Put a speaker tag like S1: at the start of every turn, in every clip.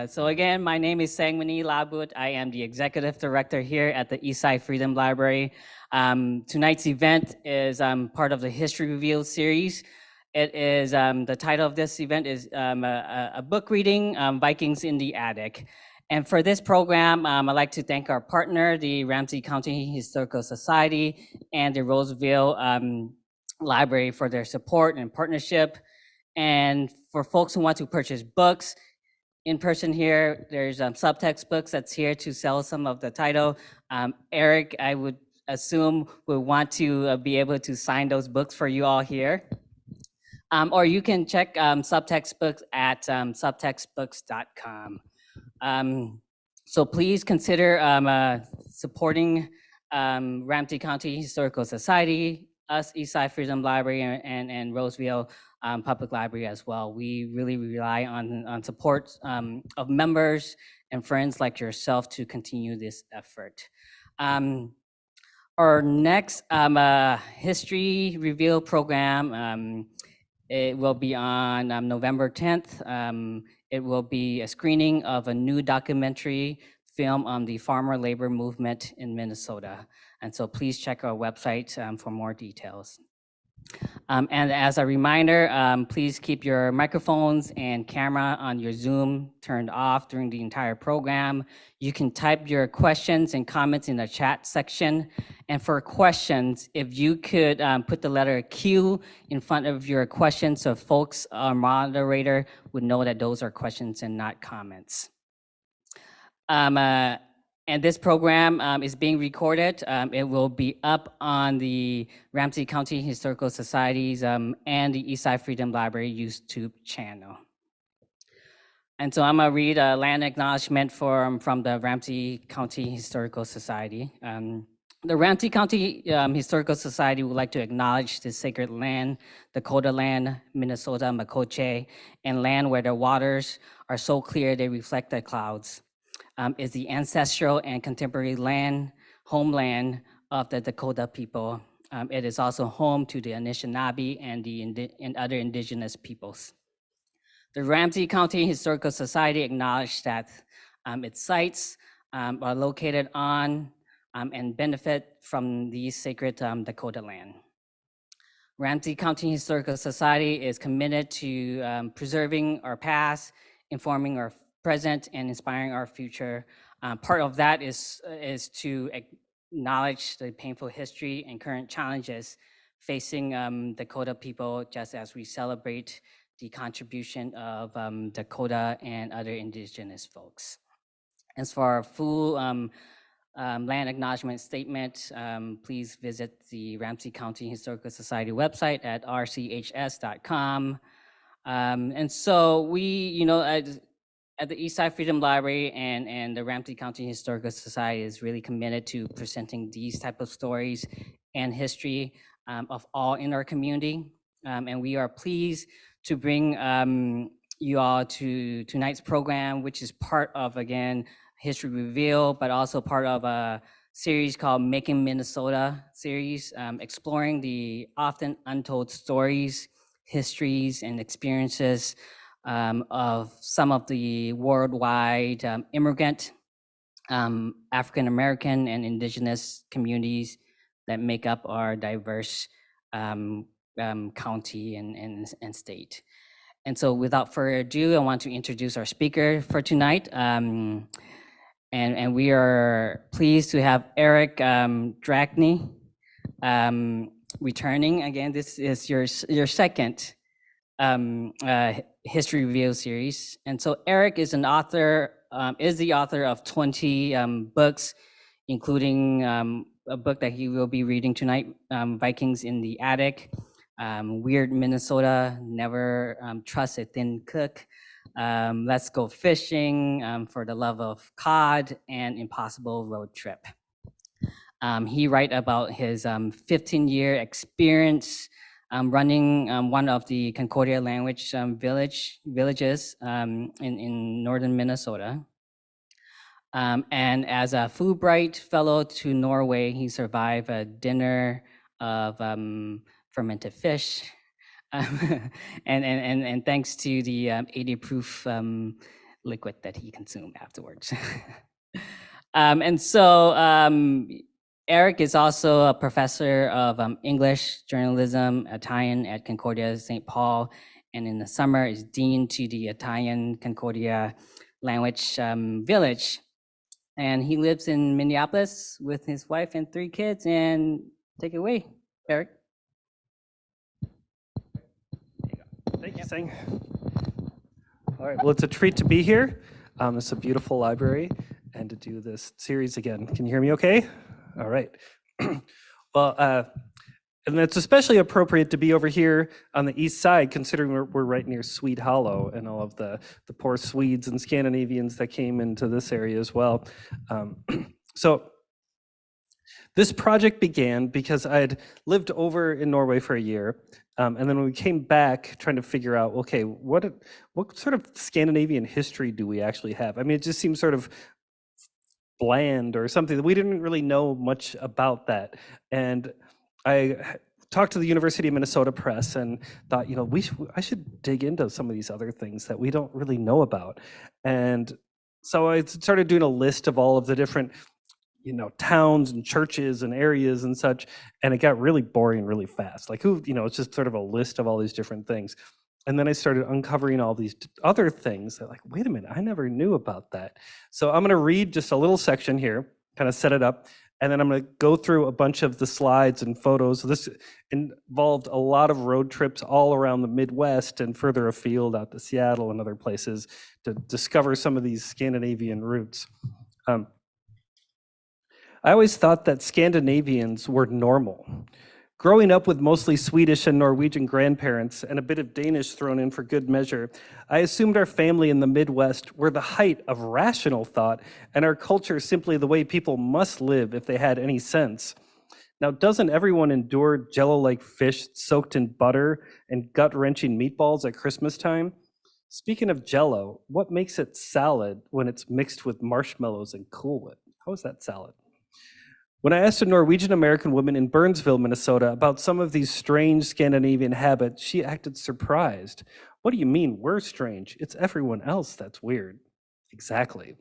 S1: So again, my name is Sangmani Labut. I am the executive director here at the Eastside Freedom Library. Tonight's event is part of the History Revealed series. It is the title of this event is a book reading, Vikings in the Attic. And for this program, I'd like to thank our partner, the Ramsey County Historical Society and the Roseville Library for their support and partnership. And for folks who want to purchase books, in person here, there's subtext books that's here to sell some of the title. Eric, I would assume, would want to be able to sign those books for you all here. Or you can check subtext books at subtextbooks.com. So please consider supporting Ramsey County Historical Society, us, Eastside Freedom Library, and Roseville Public Library as well. We really rely on support of members and friends like yourself to continue this effort. Our next History Reveal program, it will be on November 10th. It will be a screening of a new documentary film on the farmer labor movement in Minnesota. And so please check our website for more details. And as a reminder, please keep your microphones and camera on your Zoom turned off during the entire program. You can type your questions and comments in the chat section. And for questions, if you could put the letter Q in front of your questions so folks, our moderator, would know that those are questions and not comments. And this program is being recorded. It will be up on the Ramsey County Historical Society's and the Eastside Freedom Library YouTube channel. And so I'm gonna read a land acknowledgement from the Ramsey County Historical Society. The Ramsey County Historical Society would like to acknowledge the sacred land, Dakota land, Minnesota, Makoche, and land where the waters are so clear they reflect the clouds. Is the ancestral and contemporary homeland of the Dakota people. It is also home to the Anishinaabe and other indigenous peoples. The Ramsey County Historical Society acknowledged that its sites are located on and benefit from the sacred Dakota land. Ramsey County Historical Society is committed to preserving our past, informing our present, and inspiring our future. Part of that is to acknowledge the painful history and current challenges facing Dakota people, just as we celebrate the contribution of Dakota and other indigenous folks. As for our full land acknowledgement statement, please visit the Ramsey County Historical Society website at rchs.com. And so we, at the Eastside Freedom Library and the Ramsey County Historical Society is really committed to presenting these type of stories and history of all in our community. And we are pleased to bring you all to tonight's program, which is part of, again, History Reveal, but also part of a series called Making Minnesota series, exploring the often untold stories, histories, and experiences of some of the worldwide immigrant, African-American and indigenous communities that make up our diverse county and state. And so without further ado, I want to introduce our speaker for tonight. And we are pleased to have Eric Dregni returning. Again, this is your second History Reveal series. And so Eric is the author of 20 books, including a book that he will be reading tonight, Vikings in the Attic, Weird Minnesota, Never Trust a Thin Cook, Let's Go Fishing, For the Love of Cod, and Impossible Road Trip. He write about his 15-year experience running one of the Concordia language villages in northern Minnesota. And as a Fulbright fellow to Norway, he survived a dinner of fermented fish. And thanks to the 80 proof liquid that he consumed afterwards. And so Eric is also a professor of English, journalism, Italian at Concordia St. Paul, and in the summer is dean to the Italian Concordia language village. And he lives in Minneapolis with his wife and 3 kids. And take it away, Eric.
S2: Thank you, Sing. All right, well, it's a treat to be here. It's a beautiful library and to do this series again. Can you hear me okay? All right. Well, and it's especially appropriate to be over here on the east side, considering we're right near Swede Hollow and all of the poor Swedes and Scandinavians that came into this area as well. So this project began because I had lived over in Norway for a year, and then when we came back trying to figure out, okay, what sort of Scandinavian history do we actually have? I mean, it just seems sort of bland or something that we didn't really know much about that. And I talked to the University of Minnesota Press and thought, you know, I should dig into some of these other things that we don't really know about. And so I started doing a list of all of the different, you know, towns and churches and areas and such, and it got really boring really fast. Like, who, you know, it's just sort of a list of all these different things. And then I started uncovering all these other things that, like, wait a minute, I never knew about that. So I'm going to read just a little section here, kind of set it up, and then I'm going to go through a bunch of the slides and photos. So this involved a lot of road trips all around the Midwest and further afield out to Seattle and other places to discover some of these Scandinavian roots. I always thought that Scandinavians were normal. Growing up with mostly Swedish and Norwegian grandparents and a bit of Danish thrown in for good measure, I assumed our family in the Midwest were the height of rational thought and our culture simply the way people must live if they had any sense. Now, doesn't everyone endure Jell-O-like fish soaked in butter and gut-wrenching meatballs at Christmas time? Speaking of Jell-O, what makes it salad when it's mixed with marshmallows and Cool Whip? How is that salad? When I asked a Norwegian American woman in Burnsville, Minnesota, about some of these strange Scandinavian habits, she acted surprised. What do you mean we're strange? It's everyone else that's weird. Exactly.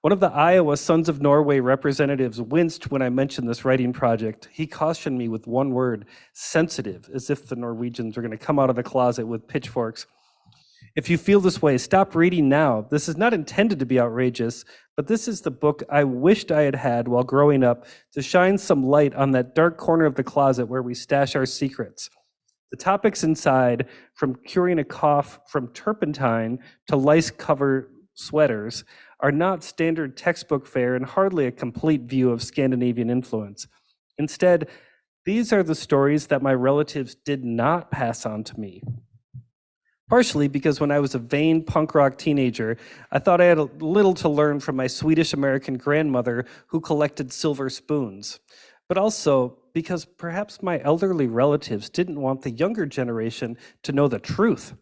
S2: One of the Iowa Sons of Norway representatives winced when I mentioned this writing project. He cautioned me with one word, sensitive, as if the Norwegians were going to come out of the closet with pitchforks. If you feel this way, stop reading now. This is not intended to be outrageous, but this is the book I wished I had had while growing up to shine some light on that dark corner of the closet where we stash our secrets. The topics inside, from curing a cough from turpentine to lice-covered sweaters, are not standard textbook fare and hardly a complete view of Scandinavian influence. Instead, these are the stories that my relatives did not pass on to me. Partially because when I was a vain punk rock teenager, I thought I had a little to learn from my Swedish-American grandmother who collected silver spoons. But also because perhaps my elderly relatives didn't want the younger generation to know the truth.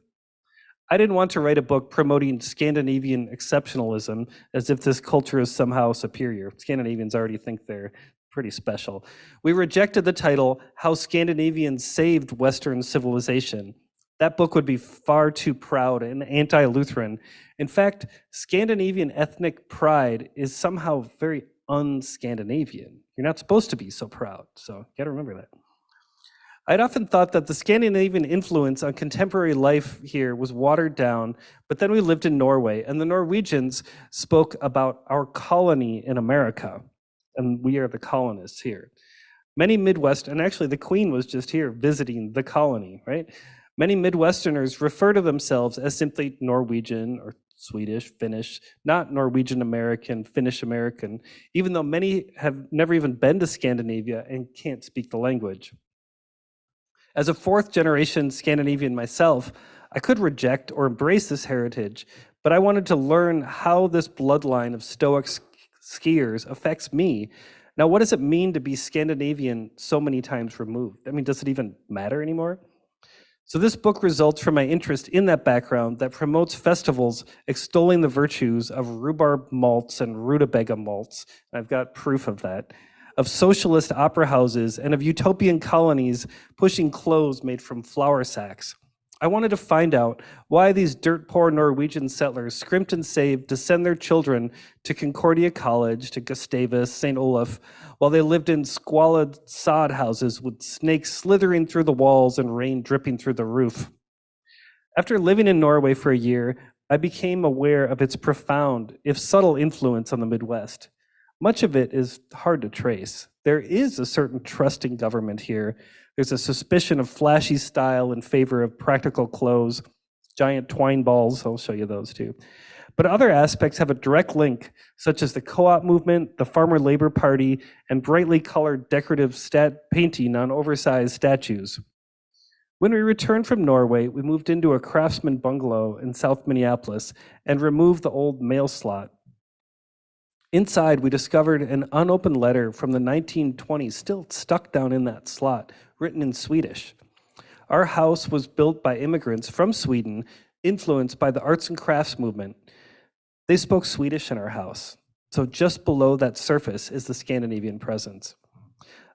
S2: I didn't want to write a book promoting Scandinavian exceptionalism as if this culture is somehow superior. Scandinavians already think they're pretty special. We rejected the title, How Scandinavians Saved Western Civilization. That book would be far too proud and anti-Lutheran. In fact, Scandinavian ethnic pride is somehow very un-Scandinavian. You're not supposed to be so proud, so you gotta remember that. I'd often thought that the Scandinavian influence on contemporary life here was watered down, but then we lived in Norway, and the Norwegians spoke about our colony in America, and we are the colonists here. Many Midwest, and actually the Queen was just here visiting the colony, right? Many Midwesterners refer to themselves as simply Norwegian or Swedish, Finnish, not Norwegian American, Finnish American, even though many have never even been to Scandinavia and can't speak the language. As a fourth generation Scandinavian myself, I could reject or embrace this heritage, but I wanted to learn how this bloodline of Stoic skiers affects me. Now, what does it mean to be Scandinavian so many times removed? I mean, does it even matter anymore? So this book results from my interest in that background that promotes festivals extolling the virtues of rhubarb malts and rutabaga malts. I've got proof of that. Of socialist opera houses and of utopian colonies pushing clothes made from flour sacks. I wanted to find out why these dirt-poor Norwegian settlers scrimped and saved to send their children to Concordia College, to Gustavus, St. Olaf, while they lived in squalid sod houses with snakes slithering through the walls and rain dripping through the roof. After living in Norway for a year, I became aware of its profound, if subtle, influence on the Midwest. Much of it is hard to trace. There is a certain trusting government here. There's a suspicion of flashy style in favor of practical clothes, giant twine balls, I'll show you those too. But other aspects have a direct link, such as the co-op movement, the Farmer Labor Party, and brightly colored decorative painting on oversized statues. When we returned from Norway, we moved into a craftsman bungalow in South Minneapolis and removed the old mail slot. Inside, we discovered an unopened letter from the 1920s still stuck down in that slot, written in Swedish. Our house was built by immigrants from Sweden, influenced by the arts and crafts movement. They spoke Swedish in our house, so just below that surface is the Scandinavian presence.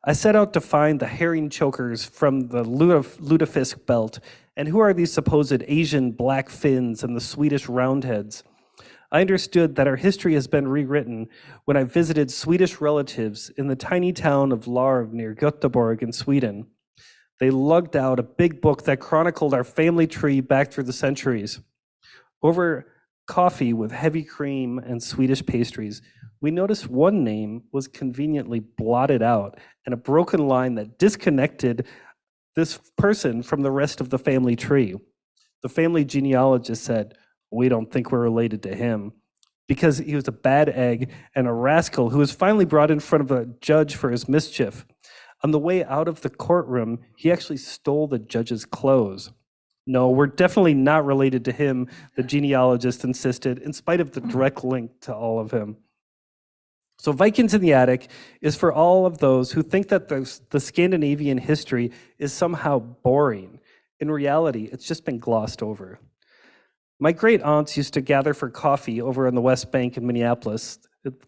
S2: I set out to find the herring chokers from the lutefisk belt, and who are these supposed Asian black Finns and the Swedish roundheads? I understood that our history has been rewritten when I visited Swedish relatives in the tiny town of Larv near Göteborg in Sweden. They lugged out a big book that chronicled our family tree back through the centuries. Over coffee with heavy cream and Swedish pastries, we noticed one name was conveniently blotted out and a broken line that disconnected this person from the rest of the family tree. The family genealogist said, "We don't think we're related to him," because he was a bad egg and a rascal who was finally brought in front of a judge for his mischief. On the way out of the courtroom, he actually stole the judge's clothes. "No, we're definitely not related to him," the genealogist insisted, in spite of the direct link to all of him. So Vikings in the Attic is for all of those who think that the Scandinavian history is somehow boring. In reality, it's just been glossed over. My great aunts used to gather for coffee over on the West Bank in Minneapolis.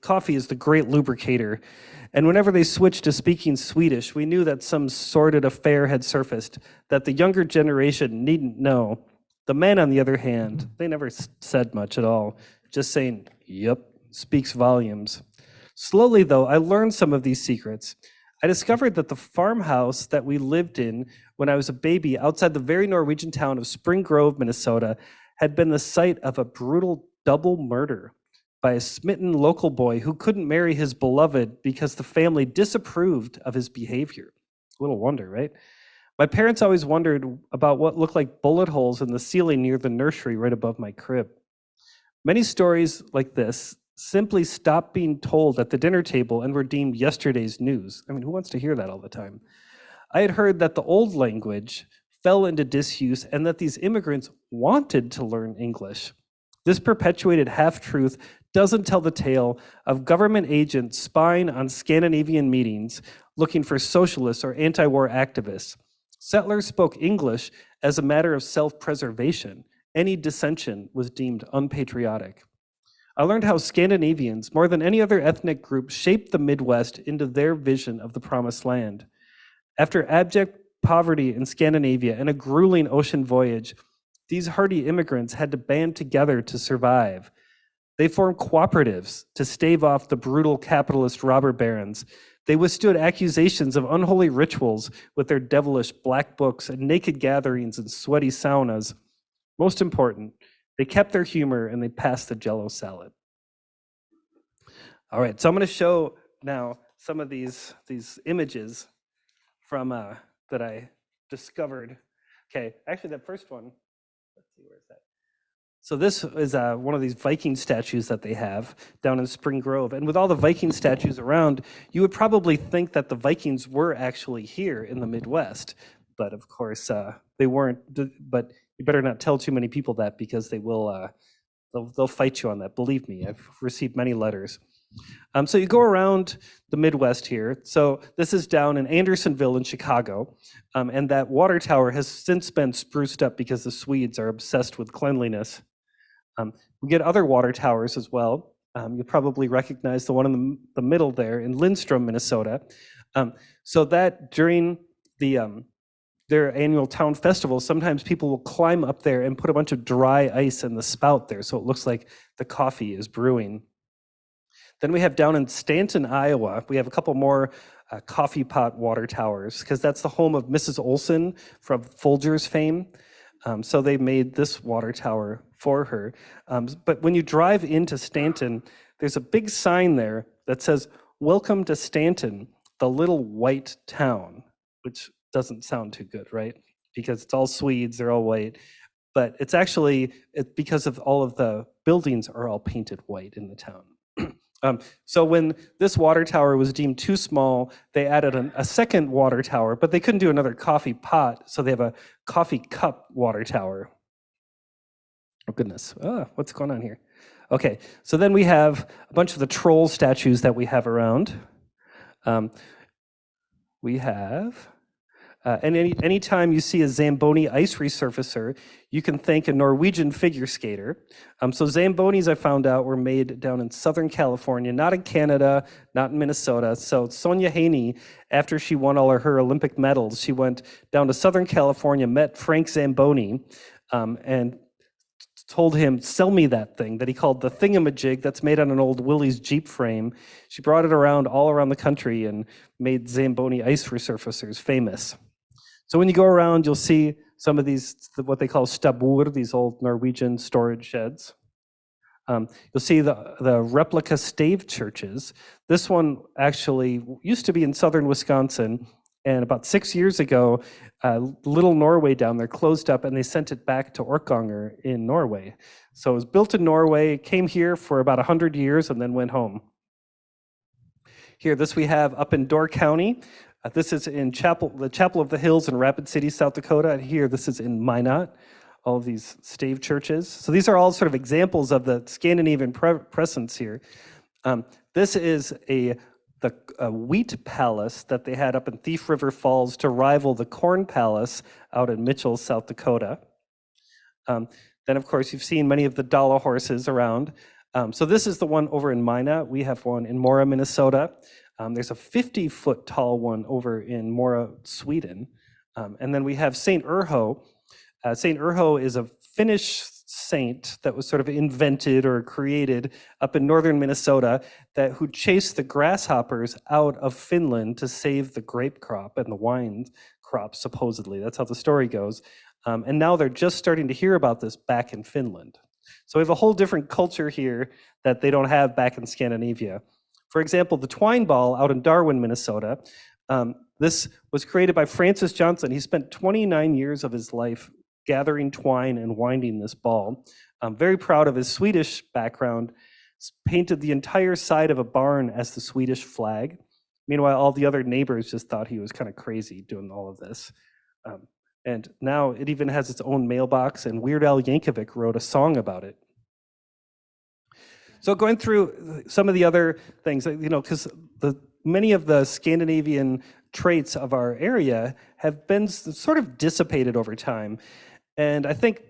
S2: Coffee is the great lubricator. And whenever they switched to speaking Swedish, we knew that some sordid affair had surfaced that the younger generation needn't know. The men, on the other hand, they never said much at all. Just saying, "Yep," speaks volumes. Slowly, though, I learned some of these secrets. I discovered that the farmhouse that we lived in when I was a baby outside the very Norwegian town of Spring Grove, Minnesota, had been the site of a brutal double murder by a smitten local boy who couldn't marry his beloved because the family disapproved of his behavior. Little wonder, right? My parents always wondered about what looked like bullet holes in the ceiling near the nursery right above my crib. Many stories like this simply stopped being told at the dinner table and were deemed yesterday's news. I mean, who wants to hear that all the time? I had heard that the old language fell into disuse and that these immigrants wanted to learn English. This perpetuated half-truth doesn't tell the tale of government agents spying on Scandinavian meetings looking for socialists or anti-war activists. Settlers spoke English as a matter of self-preservation. Any dissension was deemed unpatriotic. I learned how Scandinavians, more than any other ethnic group, shaped the Midwest into their vision of the Promised Land. After abject poverty in Scandinavia and a grueling ocean voyage, these hardy immigrants had to band together to survive. They formed cooperatives to stave off the brutal capitalist robber barons. They withstood accusations of unholy rituals with their devilish black books and naked gatherings and sweaty saunas. Most important, they kept their humor and they passed the Jell-O salad. All right, so I'm going to show now some of these images from that I discovered. Okay, actually that first one, let's see, where is that? So this is one of these Viking statues that they have down in Spring Grove. And with all the Viking statues around, you would probably think that the Vikings were actually here in the Midwest. But of course, they weren't. But you better not tell too many people that, because they will. They'll fight you on that. Believe me, I've received many letters. So you go around the Midwest here. So this is down in Andersonville in Chicago. And that water tower has since been spruced up because the Swedes are obsessed with cleanliness. We get other water towers as well. You'll probably recognize the one in the middle there in Lindstrom, Minnesota. So that during the their annual town festival, sometimes people will climb up there and put a bunch of dry ice in the spout there, so it looks like the coffee is brewing. Then we have down in Stanton, Iowa, we have a couple more coffee pot water towers, because that's the home of Mrs. Olson from Folgers fame. So they made this water tower for her. But when you drive into Stanton, there's a big sign there that says, "Welcome to Stanton, the little white town," which doesn't sound too good, right? Because it's all Swedes, they're all white. But it's actually because of all of the buildings are all painted white in the town. So when this water tower was deemed too small, they added a second water tower, but they couldn't do another coffee pot, so they have a coffee cup water tower. Oh goodness, what's going on here? Okay, so then we have a bunch of the troll statues that we have around. We have, and anytime you see a Zamboni ice resurfacer, you can thank a Norwegian figure skater. So Zambonis, I found out, were made down in Southern California, not in Canada, not in Minnesota. So Sonja Henie, after she won all her Olympic medals, she went down to Southern California, met Frank Zamboni, and told him, "Sell me that thing," that he called the thingamajig, that's made on an old Willys Jeep frame. She brought it around all around the country and made Zamboni ice resurfacers famous. So when you go around, you'll see some of these, what they call stabur, these old Norwegian storage sheds. You'll see the replica stave churches. This one actually used to be in southern Wisconsin, and about 6 years ago, Little Norway down there closed up, and they sent it back to Orkanger in Norway. So it was built in Norway, came here for about 100 years, and then went home. Here, this we have up in Door County. This is in the Chapel of the Hills in Rapid City, South Dakota. And here, this is in Minot, all of these stave churches. So these are all sort of examples of the Scandinavian presence here. This is a wheat palace that they had up in Thief River Falls to rival the corn palace out in Mitchell, South Dakota. Then, of course, you've seen many of the Dala horses around. So this is the one over in Minot. We have one in Mora, Minnesota. There's a 50-foot tall one over in Mora, Sweden. And then we have St. Urho. St. Urho is a Finnish saint that was sort of invented or created up in northern Minnesota who chased the grasshoppers out of Finland to save the grape crop and the wine crop, supposedly. That's how the story goes. And now they're just starting to hear about this back in Finland. So we have a whole different culture here that they don't have back in Scandinavia. For example, the twine ball out in Darwin, Minnesota, this was created by Francis Johnson. He spent 29 years of his life gathering twine and winding this ball. I'm very proud of his Swedish background. Painted the entire side of a barn as the Swedish flag. Meanwhile, all the other neighbors just thought he was kind of crazy doing all of this. And now it even has its own mailbox, and Weird Al Yankovic wrote a song about it. So going through some of the other things, because many of the Scandinavian traits of our area have been sort of dissipated over time. And I think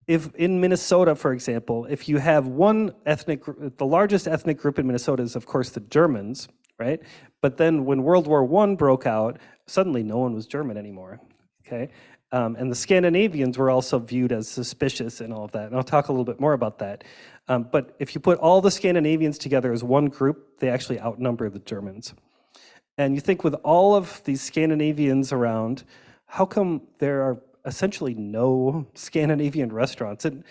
S2: if in Minnesota, for example, if you have one ethnic, the largest ethnic group in Minnesota is, of course, the Germans, right? But then when World War I broke out, suddenly no one was German anymore, okay? And the Scandinavians were also viewed as suspicious and all of that. And I'll talk a little bit more about that. But if you put all the Scandinavians together as one group, they actually outnumber the Germans. And you think with all of these Scandinavians around, how come there are essentially no Scandinavian restaurants? And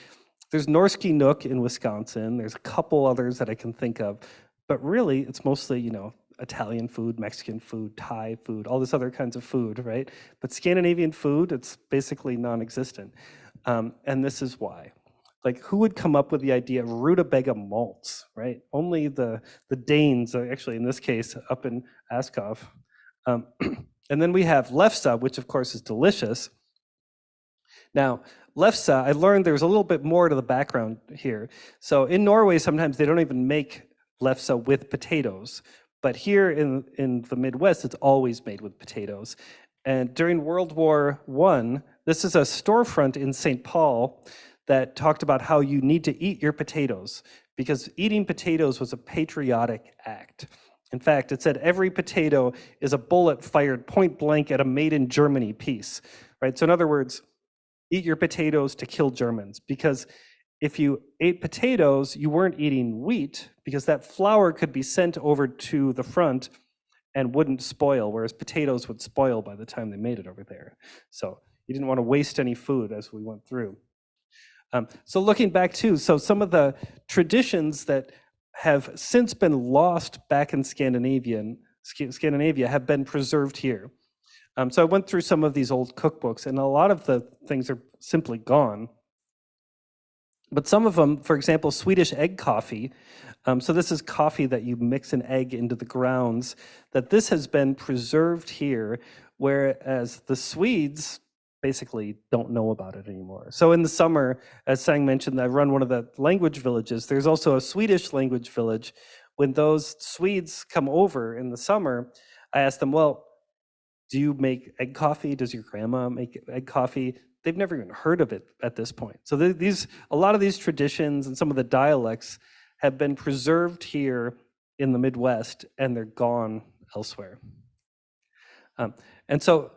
S2: there's Norske Nook in Wisconsin. There's a couple others that I can think of. But really, it's mostly, Italian food, Mexican food, Thai food, all this other kinds of food, right? But Scandinavian food, it's basically non-existent. And this is why. Like, who would come up with the idea of rutabaga malts, right? Only the Danes, actually in this case, up in Askov. And then we have lefse, which of course is delicious. Now, lefse, I learned there's a little bit more to the background here. So in Norway, sometimes they don't even make lefse with potatoes. But here in the Midwest, it's always made with potatoes. And during World War I, this is a storefront in St. Paul that talked about how you need to eat your potatoes, because eating potatoes was a patriotic act. In fact, it said every potato is a bullet fired point blank at a made in Germany piece, right? So in other words, eat your potatoes to kill Germans, because if you ate potatoes, you weren't eating wheat, because that flour could be sent over to the front and wouldn't spoil, whereas potatoes would spoil by the time they made it over there. So you didn't want to waste any food as we went through. So looking back too, so some of the traditions that have since been lost back in Scandinavia have been preserved here. So I went through some of these old cookbooks, and a lot of the things are simply gone. But some of them, for example, Swedish egg coffee. So this is coffee that you mix an egg into the grounds, that this has been preserved here, whereas the Swedes basically don't know about it anymore. So in the summer, as Sang mentioned, I run one of the language villages. There's also a Swedish language village. When those Swedes come over in the summer, I ask them, well, do you make egg coffee? Does your grandma make egg coffee? They've never even heard of it at this point. So a lot of these traditions and some of the dialects have been preserved here in the Midwest, and they're gone elsewhere. And so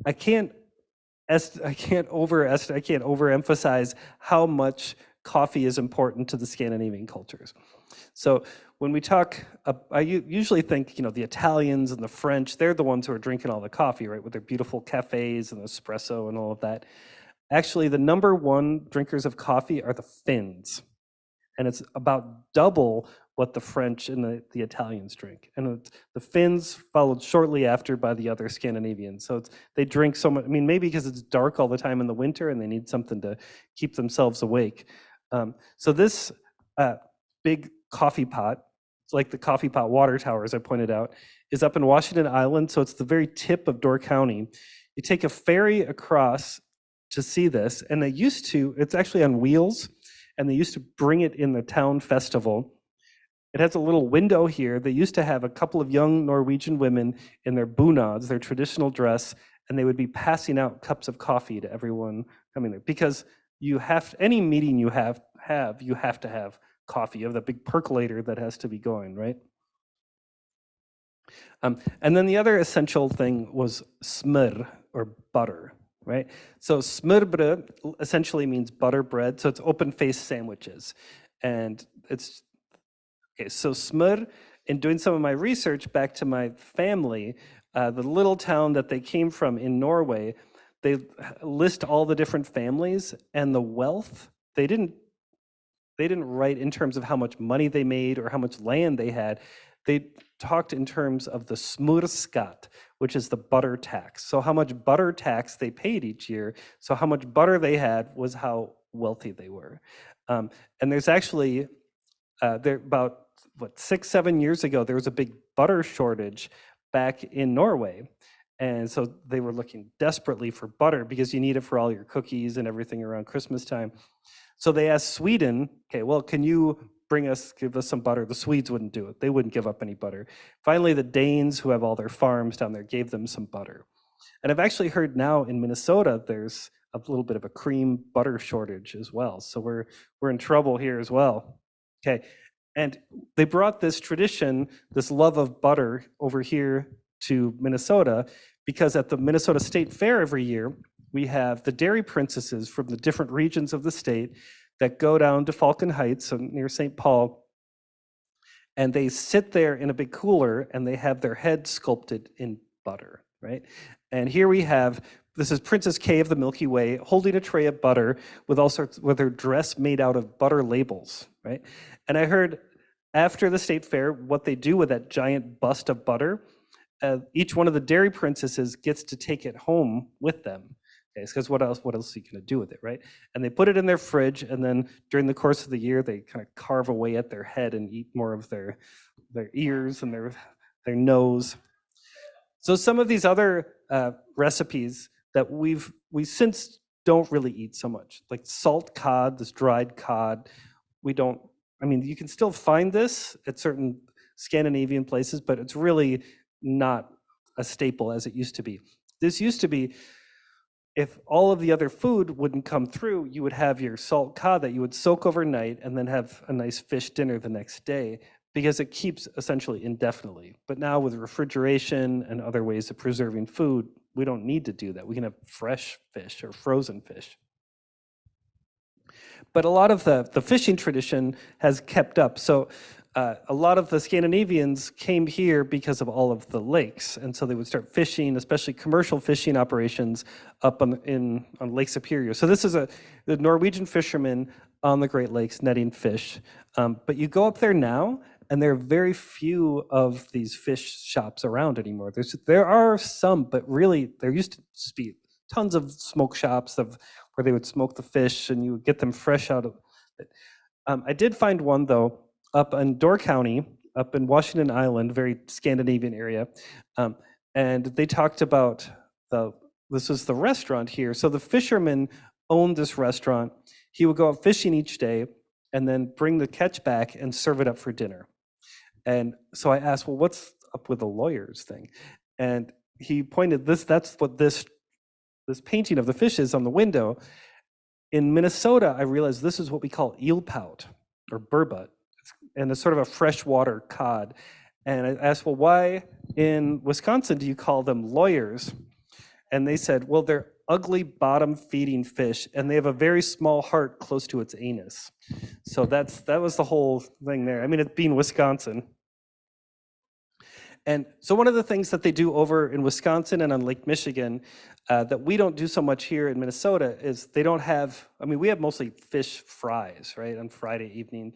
S2: I can't overemphasize how much coffee is important to the Scandinavian cultures. So when we talk, I usually think, the Italians and the French, they're the ones who are drinking all the coffee, right, with their beautiful cafes and espresso and all of that. Actually, the number one drinkers of coffee are the Finns, and it's about double what the French and the Italians drink. And the Finns followed shortly after by the other Scandinavians. So they drink so much, maybe because it's dark all the time in the winter and they need something to keep themselves awake. So this big coffee pot, it's like the coffee pot water tower, as I pointed out, is up in Washington Island. So it's the very tip of Door County. You take a ferry across to see this, and it's actually on wheels, and they used to bring it in the town festival. It has a little window here. They used to have a couple of young Norwegian women in their bunads, their traditional dress, and they would be passing out cups of coffee to everyone coming there. Because any meeting you have to have coffee. You have that big percolator that has to be going, right? And then the other essential thing was smør, or butter, right? So smørbrød essentially means butter bread, so it's open-faced sandwiches. And okay, so smør, in doing some of my research back to my family, the little town that they came from in Norway, they list all the different families and the wealth. They didn't write in terms of how much money they made or how much land they had. They talked in terms of the smørskatt, which is the butter tax. So how much butter tax they paid each year. So how much butter they had was how wealthy they were. And there's actually, about 6-7 years ago, there was a big butter shortage back in Norway. And so they were looking desperately for butter because you need it for all your cookies and everything around Christmas time. So they asked Sweden, okay, well, can you give us some butter? The Swedes wouldn't do it. They wouldn't give up any butter. Finally, the Danes, who have all their farms down there, gave them some butter. And I've actually heard now in Minnesota, there's a little bit of a cream butter shortage as well. So we're in trouble here as well. Okay, and they brought this tradition, this love of butter over here to Minnesota, because at the Minnesota State Fair every year, we have the dairy princesses from the different regions of the state that go down to Falcon Heights near St. Paul, and they sit there in a big cooler and they have their head sculpted in butter, right? And here this is Princess K of the Milky Way holding a tray of butter with her dress made out of butter labels, right? And I heard after the state fair what they do with that giant bust of butter. Each one of the dairy princesses gets to take it home with them. Okay, because what else are you going to do with it, right? And they put it in their fridge, and then during the course of the year, they kind of carve away at their head and eat more of their ears and their nose. So some of these other recipes that we since don't really eat so much, like salt cod, this dried cod, you can still find this at certain Scandinavian places, but it's really not a staple as it used to be. This used to be, if all of the other food wouldn't come through, you would have your salt cod that you would soak overnight and then have a nice fish dinner the next day. because it keeps essentially indefinitely. But now with refrigeration and other ways of preserving food, we don't need to do that. We can have fresh fish or frozen fish. But a lot of the fishing tradition has kept up. So a lot of the Scandinavians came here because of all of the lakes. And so they would start fishing, especially commercial fishing operations up on Lake Superior. So this is the Norwegian fishermen on the Great Lakes netting fish. But you go up there now, and there are very few of these fish shops around anymore. There are some, but really there used to be tons of smoke shops where they would smoke the fish and you would get them fresh out of it. I did find one though up in Door County, up in Washington Island, very Scandinavian area, and they talked about this was the restaurant here. So the fisherman owned this restaurant. He would go out fishing each day and then bring the catch back and serve it up for dinner. And so I asked, well, what's up with the lawyers thing? And he pointed that's what this painting of the fish is on the window. In Minnesota, I realized this is what we call eel pout or burbot, and it's sort of a freshwater cod. And I asked, well, why in Wisconsin do you call them lawyers? And they said, well, they're ugly bottom-feeding fish, and they have a very small heart close to its anus. So that was the whole thing there. I mean, it being Wisconsin. And so one of the things that they do over in Wisconsin and on Lake Michigan that we don't do so much here in Minnesota is they don't have, I mean, we have mostly fish fries, right, on Friday evening.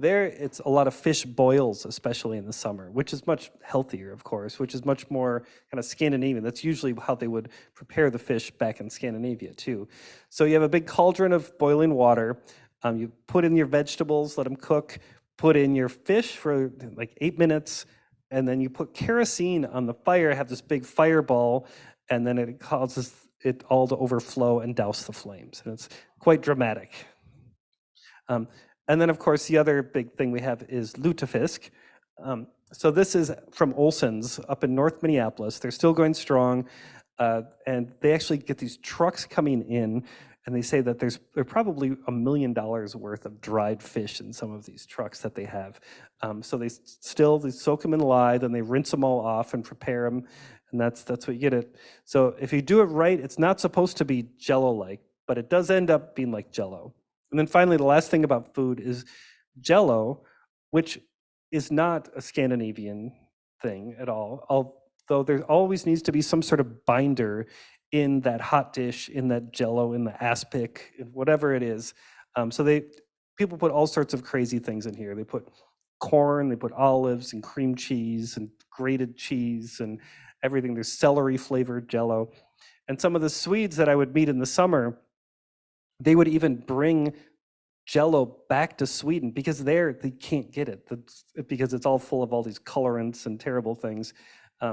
S2: There, it's a lot of fish boils, especially in the summer, which is much healthier, of course, which is much more kind of Scandinavian. That's usually how they would prepare the fish back in Scandinavia, too. So you have a big cauldron of boiling water. You put in your vegetables, let them cook, put in your fish for like 8 minutes, and then you put kerosene on the fire, have this big fireball, and then it causes it all to overflow and douse the flames. And it's quite dramatic. And then, of course, the other big thing we have is lutefisk. So this is from Olson's up in North Minneapolis. They're still going strong, and they actually get these trucks coming in, and they say that there's probably $1 million worth of dried fish in some of these trucks that they have. So they soak them in lye, then they rinse them all off and prepare them, and that's what you get it. So if you do it right, it's not supposed to be Jell-O-like, but it does end up being like Jell-O. And then finally, the last thing about food is Jell-O, which is not a Scandinavian thing at all, although there always needs to be some sort of binder in that hot dish, in that Jell-O, in the aspic, in whatever it is. So people put all sorts of crazy things in here. They put corn, they put olives and cream cheese and grated cheese and everything. There's celery flavored Jell-O. And some of the Swedes that I would meet in the summer, they would even bring Jell-O back to Sweden because there they can't get it because it's all full of all these colorants and terrible things.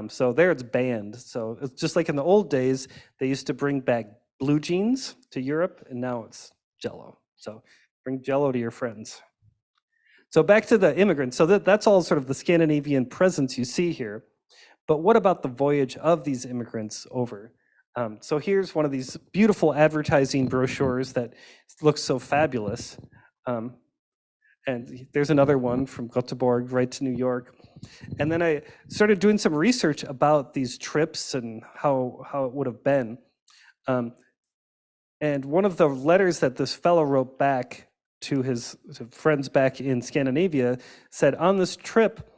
S2: So there it's banned. So it's just like in the old days, they used to bring back blue jeans to Europe, and now it's Jell-O. So bring Jell-O to your friends. So back to the immigrants. So that's all sort of the Scandinavian presence you see here. But what about the voyage of these immigrants over? So here's one of these beautiful advertising brochures that looks so fabulous. And there's another one from Göteborg right to New York. And then I started doing some research about these trips and how it would have been. And one of the letters that this fellow wrote back to his friends back in Scandinavia said, on this trip,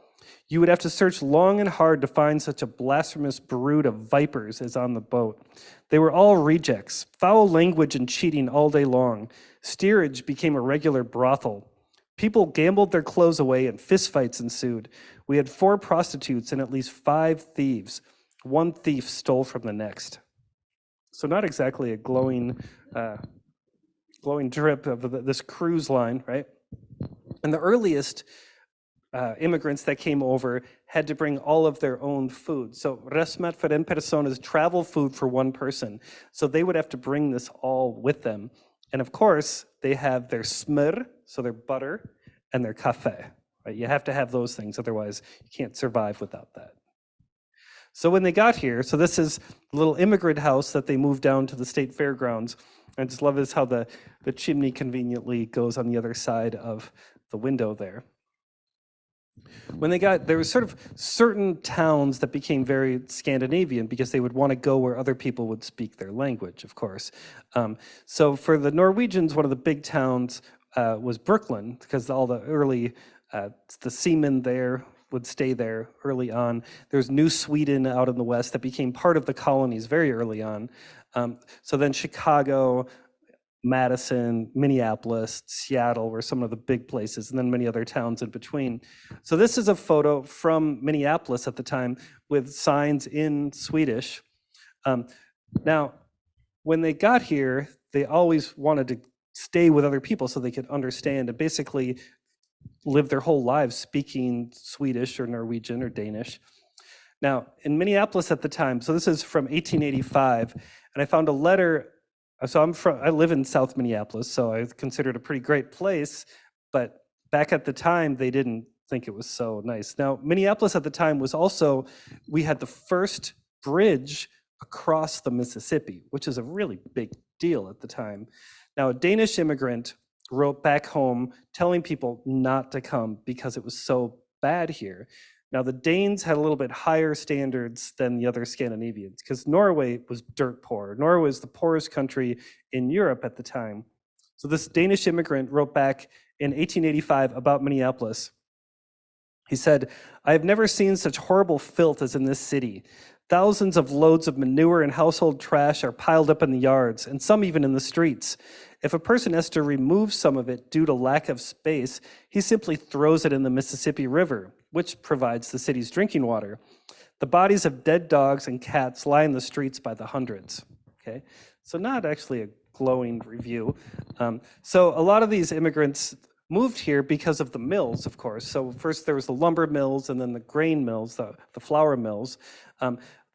S2: you would have to search long and hard to find such a blasphemous brood of vipers as on the boat. They were all rejects, foul language and cheating all day long. Steerage became a regular brothel. People gambled their clothes away and fistfights ensued. We had 4 prostitutes and at least 5 thieves. 1 thief stole from the next. So not exactly a glowing trip of this cruise line, right? And the earliest immigrants that came over had to bring all of their own food. So resmat för en person is travel food for one person. So they would have to bring this all with them. And of course, they have their smør, so their butter, and their kaffe. Right? You have to have those things, otherwise you can't survive without that. So when they got here, so this is a little immigrant house that they moved down to the state fairgrounds. I just love this how the chimney conveniently goes on the other side of the window there. When they got, there were sort of certain towns that became very Scandinavian because they would want to go where other people would speak their language, of course. So for the Norwegians, one of the big towns was Brooklyn, because all the early, the seamen there would stay there early on. There's New Sweden out in the west that became part of the colonies very early on. So then Chicago, Madison, Minneapolis, Seattle were some of the big places, and then many other towns in between. So this is a photo from Minneapolis at the time with signs in Swedish. Now, when they got here, they always wanted to stay with other people so they could understand and basically live their whole lives speaking Swedish or Norwegian or Danish. Now, in Minneapolis at the time, so this is from 1885, and I found a letter. So I live in South Minneapolis, so I consider it a pretty great place, but back at the time, they didn't think it was so nice. Now, Minneapolis at the time was also, we had the first bridge across the Mississippi, which is a really big deal at the time. Now, a Danish immigrant wrote back home telling people not to come because it was so bad here. Now, the Danes had a little bit higher standards than the other Scandinavians because Norway was dirt poor. Norway was the poorest country in Europe at the time. So this Danish immigrant wrote back in 1885 about Minneapolis. He said, "I have never seen such horrible filth as in this city. Thousands of loads of manure and household trash are piled up in the yards, and some even in the streets. If a person has to remove some of it due to lack of space, he simply throws it in the Mississippi River, which provides the city's drinking water. The bodies of dead dogs and cats lie in the streets by the hundreds." Okay, so not actually a glowing review. So a lot of these immigrants moved here because of the mills, of course. So first there was the lumber mills and then the grain mills, the flour mills.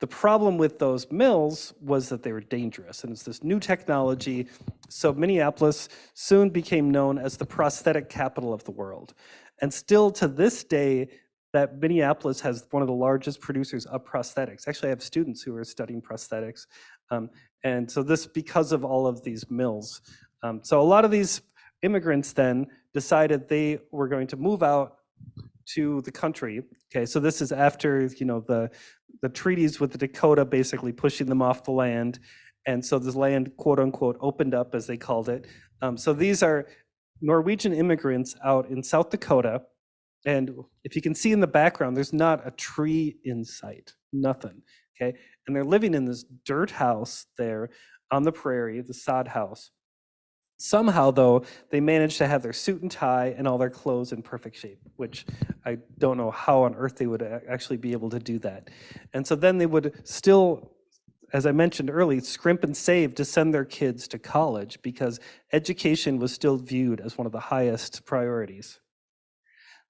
S2: The problem with those mills was that they were dangerous, and it's this new technology. So Minneapolis soon became known as the prosthetic capital of the world. And still to this day, that Minneapolis has one of the largest producers of prosthetics. Actually, I have students who are studying prosthetics. And so this because of all of these mills. So a lot of these immigrants then decided they were going to move out to the country. Okay, so this is after, you know, the treaties with the Dakota basically pushing them off the land. And so this land, quote unquote, opened up, as they called it. So these are Norwegian immigrants out in South Dakota. And if you can see in the background, there's not a tree in sight, nothing, okay? And they're living in this dirt house there on the prairie, the sod house. Somehow, though, they managed to have their suit and tie and all their clothes in perfect shape, which I don't know how on earth they would actually be able to do that. And so then they would still, as I mentioned earlier, scrimp and save to send their kids to college because education was still viewed as one of the highest priorities.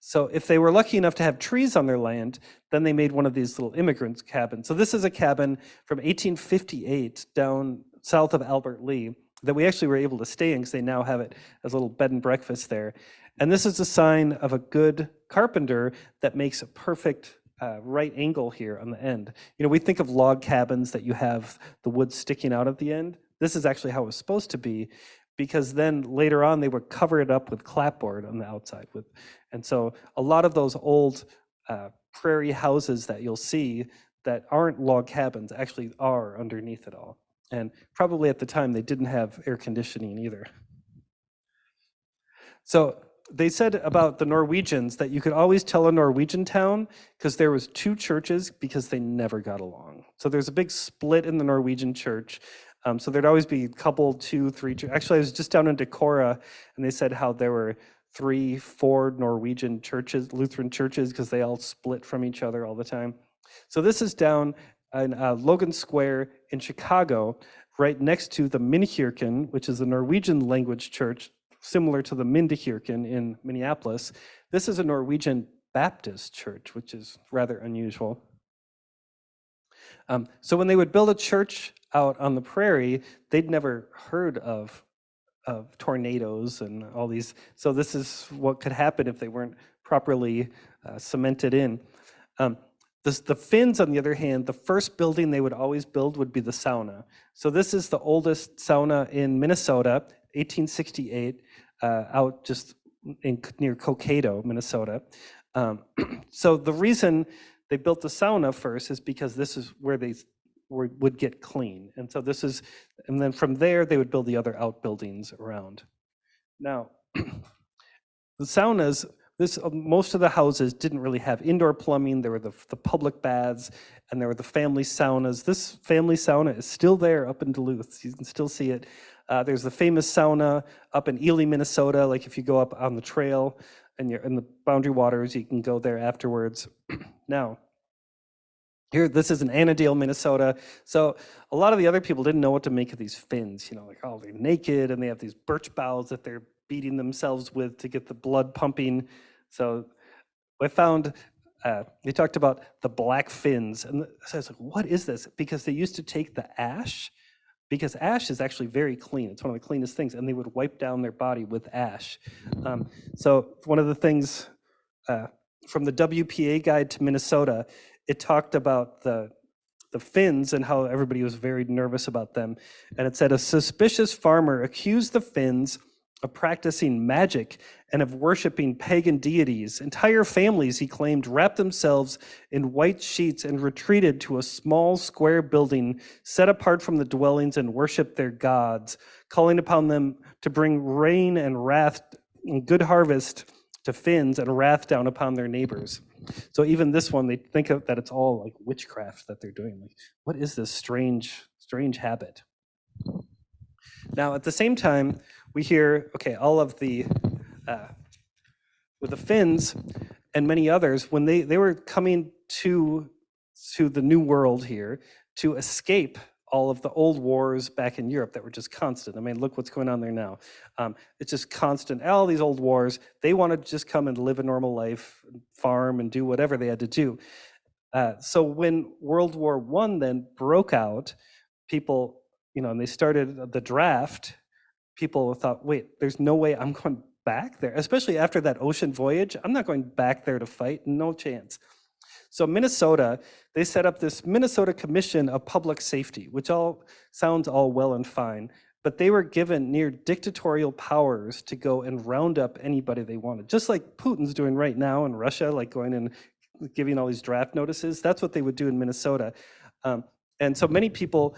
S2: So if they were lucky enough to have trees on their land, then they made one of these little immigrant cabins. So this is a cabin from 1858 down south of Albert Lea that we actually were able to stay in because they now have it as a little bed and breakfast there. And this is a sign of a good carpenter that makes a perfect right angle here on the end. You know, we think of log cabins that you have the wood sticking out at the end. This is actually how it was supposed to be, because then later on they would cover it up with clapboard on the outside. And so a lot of those old prairie houses that you'll see that aren't log cabins actually are underneath it all. And probably at the time they didn't have air conditioning either. So they said about the Norwegians that you could always tell a Norwegian town because there was two churches because they never got along. So there's a big split in the Norwegian church. So there'd always be a couple, two, three. Actually, I was just down in Decorah, and they said how there were 3, 4 Norwegian churches, Lutheran churches, because they all split from each other all the time. So this is down in Logan Square in Chicago, right next to the Minnekirken, which is a Norwegian language church, similar to the Mindekirken in Minneapolis. This is a Norwegian Baptist church, which is rather unusual. So when they would build a church out on the prairie, they'd never heard of tornadoes and all these. So this is what could happen if they weren't properly cemented in. The Finns, on the other hand, the first building they would always build would be the sauna. So this is the oldest sauna in Minnesota, 1868, out just near Cokato, Minnesota. So the reason they built the sauna first is because this is where they would get clean. And so this is, and then from there, they would build the other outbuildings around. Now, the saunas, most of the houses didn't really have indoor plumbing. There were the public baths, and there were the family saunas. This family sauna is still there up in Duluth. You can still see it. There's the famous sauna up in Ely, Minnesota. Like if you go up on the trail and you're in the Boundary Waters, you can go there afterwards. Now, here, this is in Annandale, Minnesota. So a lot of the other people didn't know what to make of these fins. You know, like, oh, they're naked and they have these birch boughs that they're beating themselves with to get the blood pumping. So I found, they talked about the black fins. And so I was like, what is this? Because they used to take the ash, because ash is actually very clean. It's one of the cleanest things. And they would wipe down their body with ash. So one of the things from the WPA Guide to Minnesota, it talked about the fins and how everybody was very nervous about them. And it said, a suspicious farmer accused the fins of practicing magic and of worshiping pagan deities. Entire families, he claimed, wrapped themselves in white sheets and retreated to a small square building set apart from the dwellings and worshiped their gods, calling upon them to bring rain and wrath and good harvest to fins and wrath down upon their neighbors. So even this one, they think of that it's all like witchcraft that they're doing. Like, what is this strange habit? Now, at the same time, we hear, okay, all of the, with the Finns and many others, when they were coming to the New World here to escape all of the old wars back in Europe that were just constant. I mean, look what's going on there now. It's just constant, all these old wars. They wanted to just come and live a normal life, farm and do whatever they had to do. So when World War I then broke out, people, you know, and they started the draft, people thought, wait, there's no way I'm going back there, especially after that ocean voyage. I'm not going back there to fight, no chance. So Minnesota, they set up this Minnesota Commission of Public Safety, which all sounds all well and fine, but they were given near dictatorial powers to go and round up anybody they wanted, just like Putin's doing right now in Russia, like going and giving all these draft notices. That's what they would do in Minnesota. And so many people,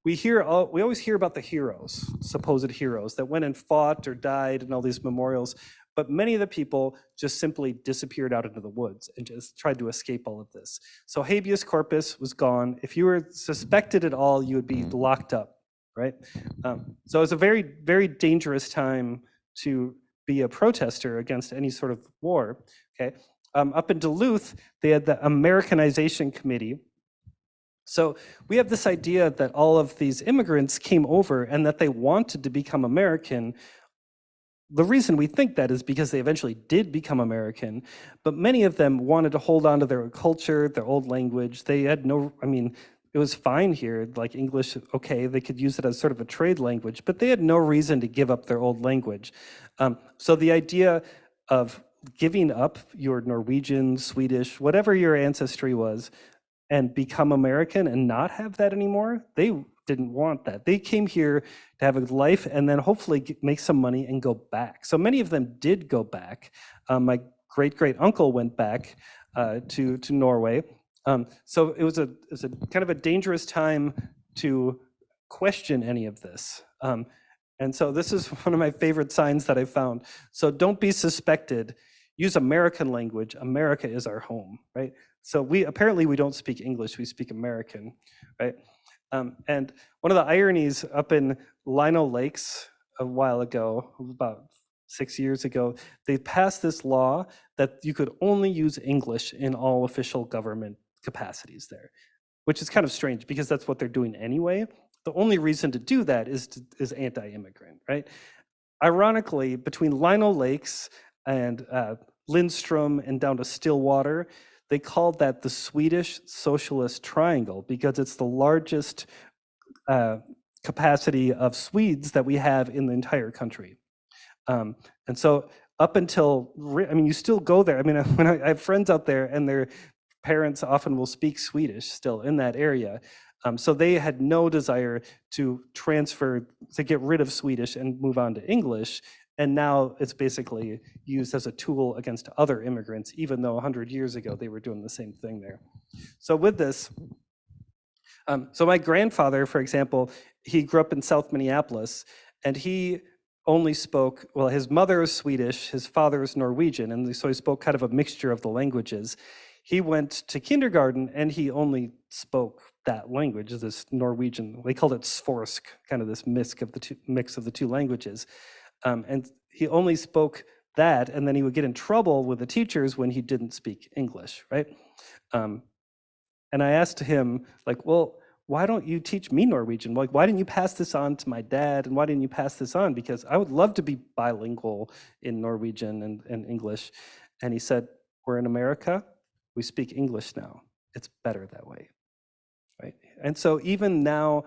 S2: we always hear about the heroes, supposed heroes that went and fought or died and all these memorials. But many of the people just simply disappeared out into the woods and just tried to escape all of this. So habeas corpus was gone. If you were suspected at all, you would be locked up, right? So it was a very, very dangerous time to be a protester against any sort of war, okay? Up in Duluth, they had the Americanization Committee. So we have this idea that all of these immigrants came over and that they wanted to become American. The reason we think that is because they eventually did become American, but many of them wanted to hold on to their culture, their old language. They had no, I mean, it was fine here, like English, okay, they could use it as sort of a trade language, but they had no reason to give up their old language. So the idea of giving up your Norwegian, Swedish, whatever your ancestry was, and become American and not have that anymore, they didn't want that. They came here to have a life and then hopefully make some money and go back. So many of them did go back. My great-great-uncle went back to Norway. So it was a kind of a dangerous time to question any of this. And so this is one of my favorite signs that I found. So don't be suspected. Use American language. America is our home, right? So apparently we don't speak English, we speak American, right? And one of the ironies up in Lino Lakes a while ago, about 6 years ago, they passed this law that you could only use English in all official government capacities there, which is kind of strange because that's what they're doing anyway. The only reason to do that is anti-immigrant, right? Ironically, between Lino Lakes and Lindstrom and down to Stillwater, they called that the Swedish socialist triangle because it's the largest capacity of Swedes that we have in the entire country. And so up until, I mean, you still go there. I mean, when I have friends out there and their parents often will speak Swedish still in that area. So they had no desire to transfer, to get rid of Swedish and move on to English. And now it's basically used as a tool against other immigrants, even though 100 years ago they were doing the same thing there. So with this, so my grandfather, for example, he grew up in South Minneapolis, and he only spoke, well, his mother is Swedish, his father is Norwegian, and so he spoke kind of a mixture of the languages. He went to kindergarten, and he only spoke that language, this Norwegian. They called it svorsk, kind of this mix of the two languages. And he only spoke that, and then he would get in trouble with the teachers when he didn't speak English, right? And I asked him, like, well, why don't you teach me Norwegian? Like, why didn't you pass this on to my dad? And why didn't you pass this on? Because I would love to be bilingual in Norwegian and English. And he said, we're in America, we speak English now. It's better that way, right? And so even now,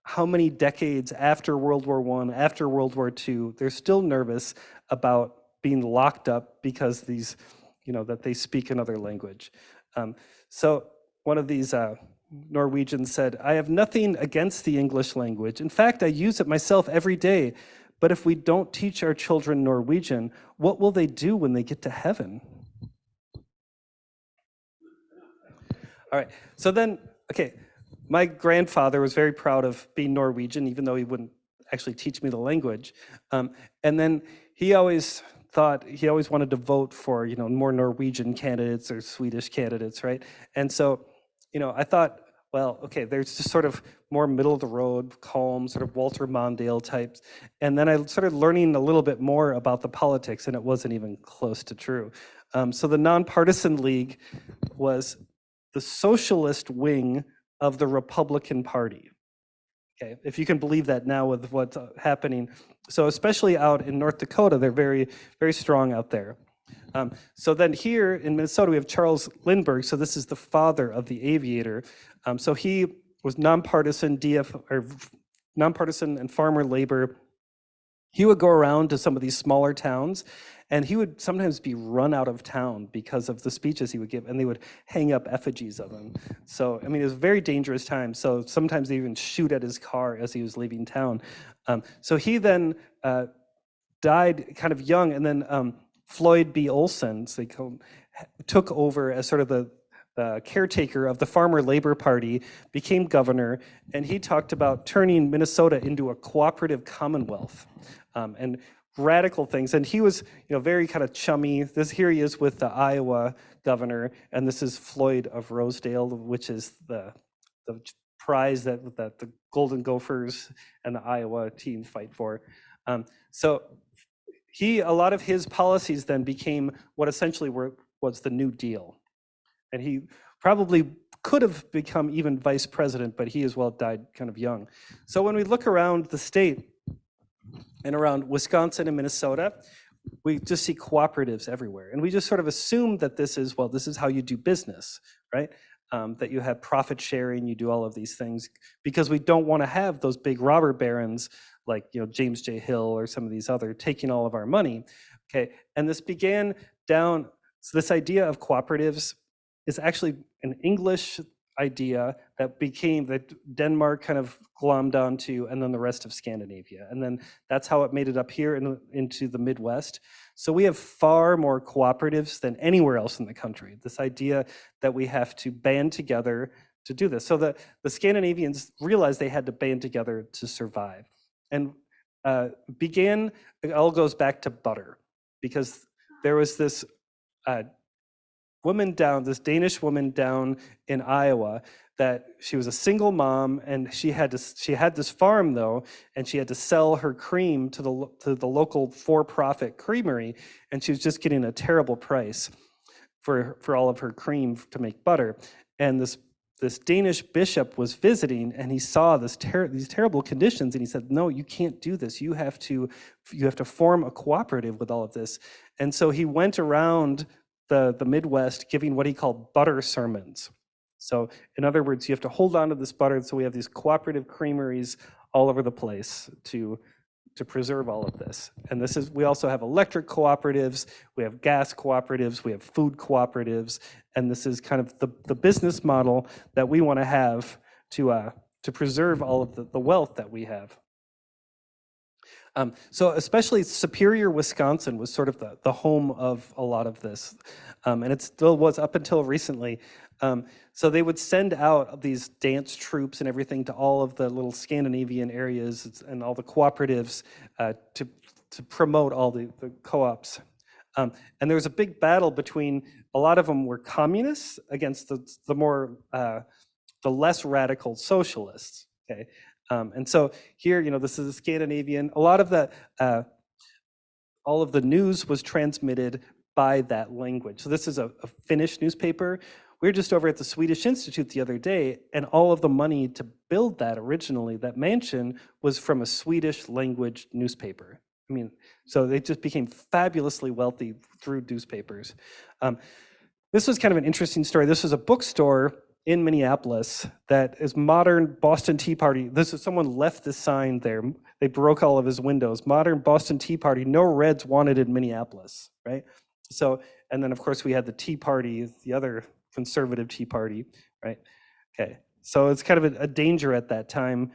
S2: how many decades after World War I, after World War II, they're still nervous about being locked up because these, that they speak another language. So one of these Norwegians said, I have nothing against the English language. In fact, I use it myself every day. But if we don't teach our children Norwegian, what will they do when they get to heaven? All right, so then, okay, my grandfather was very proud of being Norwegian, even though he wouldn't actually teach me the language. And then he always wanted to vote for, more Norwegian candidates or Swedish candidates, right? And so, I thought, well, okay, there's just sort of more middle of the road, calm, sort of Walter Mondale types. And then I started learning a little bit more about the politics, and it wasn't even close to true. So the Nonpartisan League was the socialist wing of the Republican Party. Okay, if you can believe that now with what's happening. So especially out in North Dakota, they're very, very strong out there. So then here in Minnesota, we have Charles Lindbergh. So this is the father of the aviator. So he was nonpartisan and farmer labor. He would go around to some of these smaller towns, and he would sometimes be run out of town because of the speeches he would give, and they would hang up effigies of him. So, I mean, it was a very dangerous time. So sometimes they even shoot at his car as he was leaving town. So he then died kind of young, and then Floyd B. Olson, so took over as sort of the caretaker of the Farmer Labor Party, became governor, and he talked about turning Minnesota into a cooperative commonwealth, and radical things. And he was, very kind of chummy. Here he is with the Iowa governor, and this is Floyd of Rosedale, which is the prize that the Golden Gophers and the Iowa team fight for. So a lot of his policies then became what essentially was the New Deal. And he probably could have become even vice president, but he as well died kind of young. So when we look around the state and around Wisconsin and Minnesota, we just see cooperatives everywhere. And we just sort of assume that this is how you do business, right? That you have profit sharing, you do all of these things, because we don't want to have those big robber barons like James J. Hill or some of these other taking all of our money. Okay, and this began down, so this idea of cooperatives is actually an English idea that Denmark kind of glommed onto, and then the rest of Scandinavia. And then that's how it made it up here into the Midwest. So we have far more cooperatives than anywhere else in the country. This idea that we have to band together to do this. So the Scandinavians realized they had to band together to survive. And it all goes back to butter, because there was this this Danish woman down in Iowa, that she was a single mom, and she had this farm though, and she had to sell her cream to the local for-profit creamery, and she was just getting a terrible price for all of her cream to make butter. And this Danish bishop was visiting, and he saw these terrible conditions, and he said, no, you can't do this. You have to form a cooperative with all of this. And so he went around the Midwest giving what he called butter sermons. So in other words, you have to hold on to this butter. So we have these cooperative creameries all over the place to preserve all of this. And we also have electric cooperatives, we have gas cooperatives, we have food cooperatives, and this is kind of the business model that we want to have to preserve all of the wealth that we have. So especially Superior, Wisconsin was sort of the home of a lot of this. And it still was up until recently. So they would send out these dance troops and everything to all of the little Scandinavian areas and all the cooperatives to promote all the co-ops. And there was a big battle between, a lot of them were communists against the more, the less radical socialists, okay? And so here, this is a Scandinavian. A lot of all of the news was transmitted by that language. So this is a Finnish newspaper. We were just over at the Swedish Institute the other day, and all of the money to build that originally, that mansion, was from a Swedish language newspaper. I mean, so they just became fabulously wealthy through newspapers. This was kind of an interesting story. This was a bookstore in Minneapolis that is modern Boston Tea Party. This is, someone left this sign there. They broke all of his windows. Modern Boston Tea Party, no Reds wanted in Minneapolis, right? So, and then of course we had the Tea Party, the other conservative Tea Party, right? Okay, so it's kind of a danger at that time.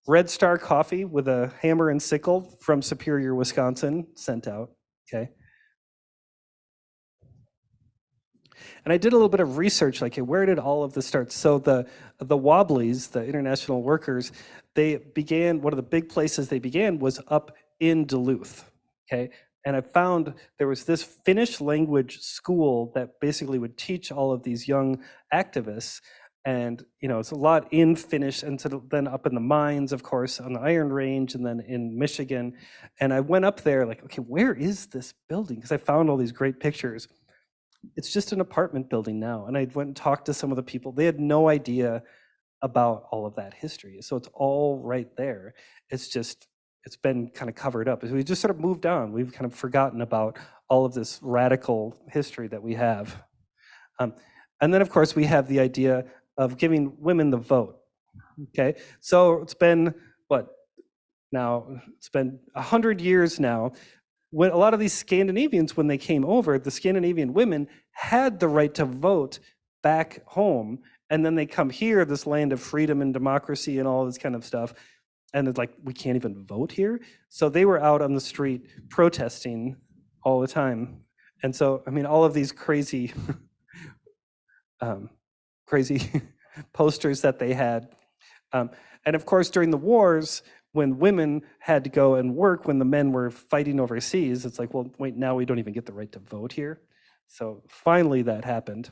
S2: Red Star Coffee with a hammer and sickle from Superior, Wisconsin, sent out, okay? And I did a little bit of research, like, where did all of this start? So the Wobblies, the international workers, they began, one of the big places they began was up in Duluth, okay? And I found there was this Finnish language school that basically would teach all of these young activists. And, it's a lot in Finnish, and so then up in the mines, of course, on the Iron Range, and then in Michigan. And I went up there like, okay, where is this building? Because I found all these great pictures. It's just an apartment building now. And I went and talked to some of the people. They had no idea about all of that history. So it's all right there. It's just, it's been kind of covered up. We just sort of moved on. We've kind of forgotten about all of this radical history that we have. And then, of course, we have the idea of giving women the vote. Okay, so it's been, what, now? It's been 100 years now. When a lot of these Scandinavians, when they came over, the Scandinavian women had the right to vote back home, and then they come here, this land of freedom and democracy and all this kind of stuff, and it's like, we can't even vote here? So they were out on the street protesting all the time. And so, I mean, all of these crazy, crazy posters that they had. And of course, during the wars, when women had to go and work, when the men were fighting overseas, it's like, well, wait, now we don't even get the right to vote here. So finally that happened.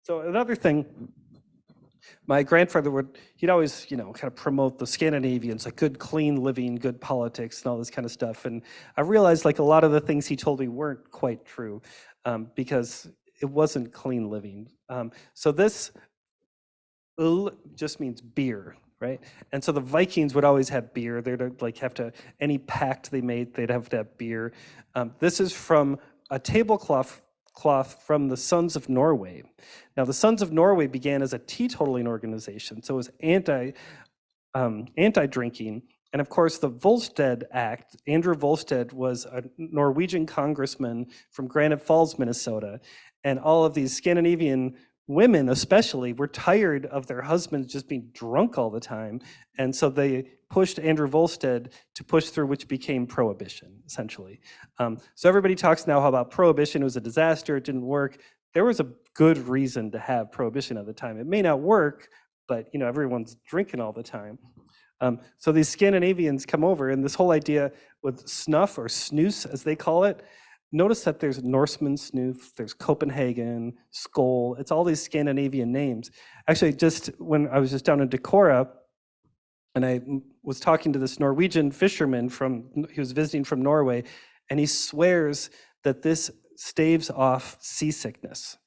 S2: So another thing, my grandfather he'd always, kind of promote the Scandinavians, like good, clean living, good politics, and all this kind of stuff. And I realized like a lot of the things he told me weren't quite true, because it wasn't clean living. So this just means beer, right? And so the Vikings would always have beer. They'd like have to, any pact they made, they'd have to have beer. This is from a tablecloth from the Sons of Norway. Now, the Sons of Norway began as a teetotaling organization, so it was anti-drinking. And of course, the Volstead Act, Andrew Volstead was a Norwegian congressman from Granite Falls, Minnesota. And all of these Scandinavian women especially were tired of their husbands just being drunk all the time. And so they pushed Andrew Volstead to push through, which became prohibition, essentially. So everybody talks now about prohibition was a disaster, it didn't work. There was a good reason to have prohibition at the time. It may not work, but everyone's drinking all the time. So these Scandinavians come over, and this whole idea with snuff, or snus as they call it, notice that there's Norseman snoof, there's Copenhagen, Skål, it's all these Scandinavian names. Actually, just when I was just down in Decorah, and I was talking to this Norwegian fisherman he was visiting from Norway, and he swears that this staves off seasickness.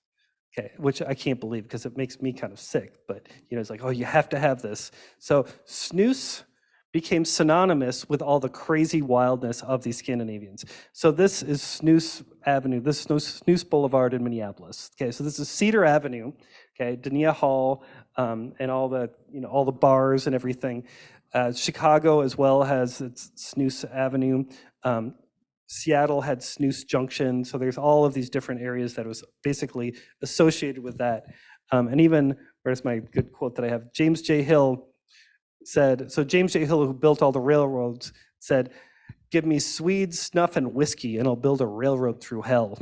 S2: Okay, which I can't believe because it makes me kind of sick, but it's like, oh, you have to have this. So snus became synonymous with all the crazy wildness of these Scandinavians. So this is Snus Avenue, this is Snus Boulevard in Minneapolis. Okay, so this is Cedar Avenue, okay, Dania Hall, and all the bars and everything. Chicago as well has its Snus Avenue. Seattle had Snus Junction, so there's all of these different areas that was basically associated with that. And even, where's my good quote that I have? James J. Hill said, so James J. Hill, who built all the railroads, said, "Give me Swede snuff and whiskey, and I'll build a railroad through hell."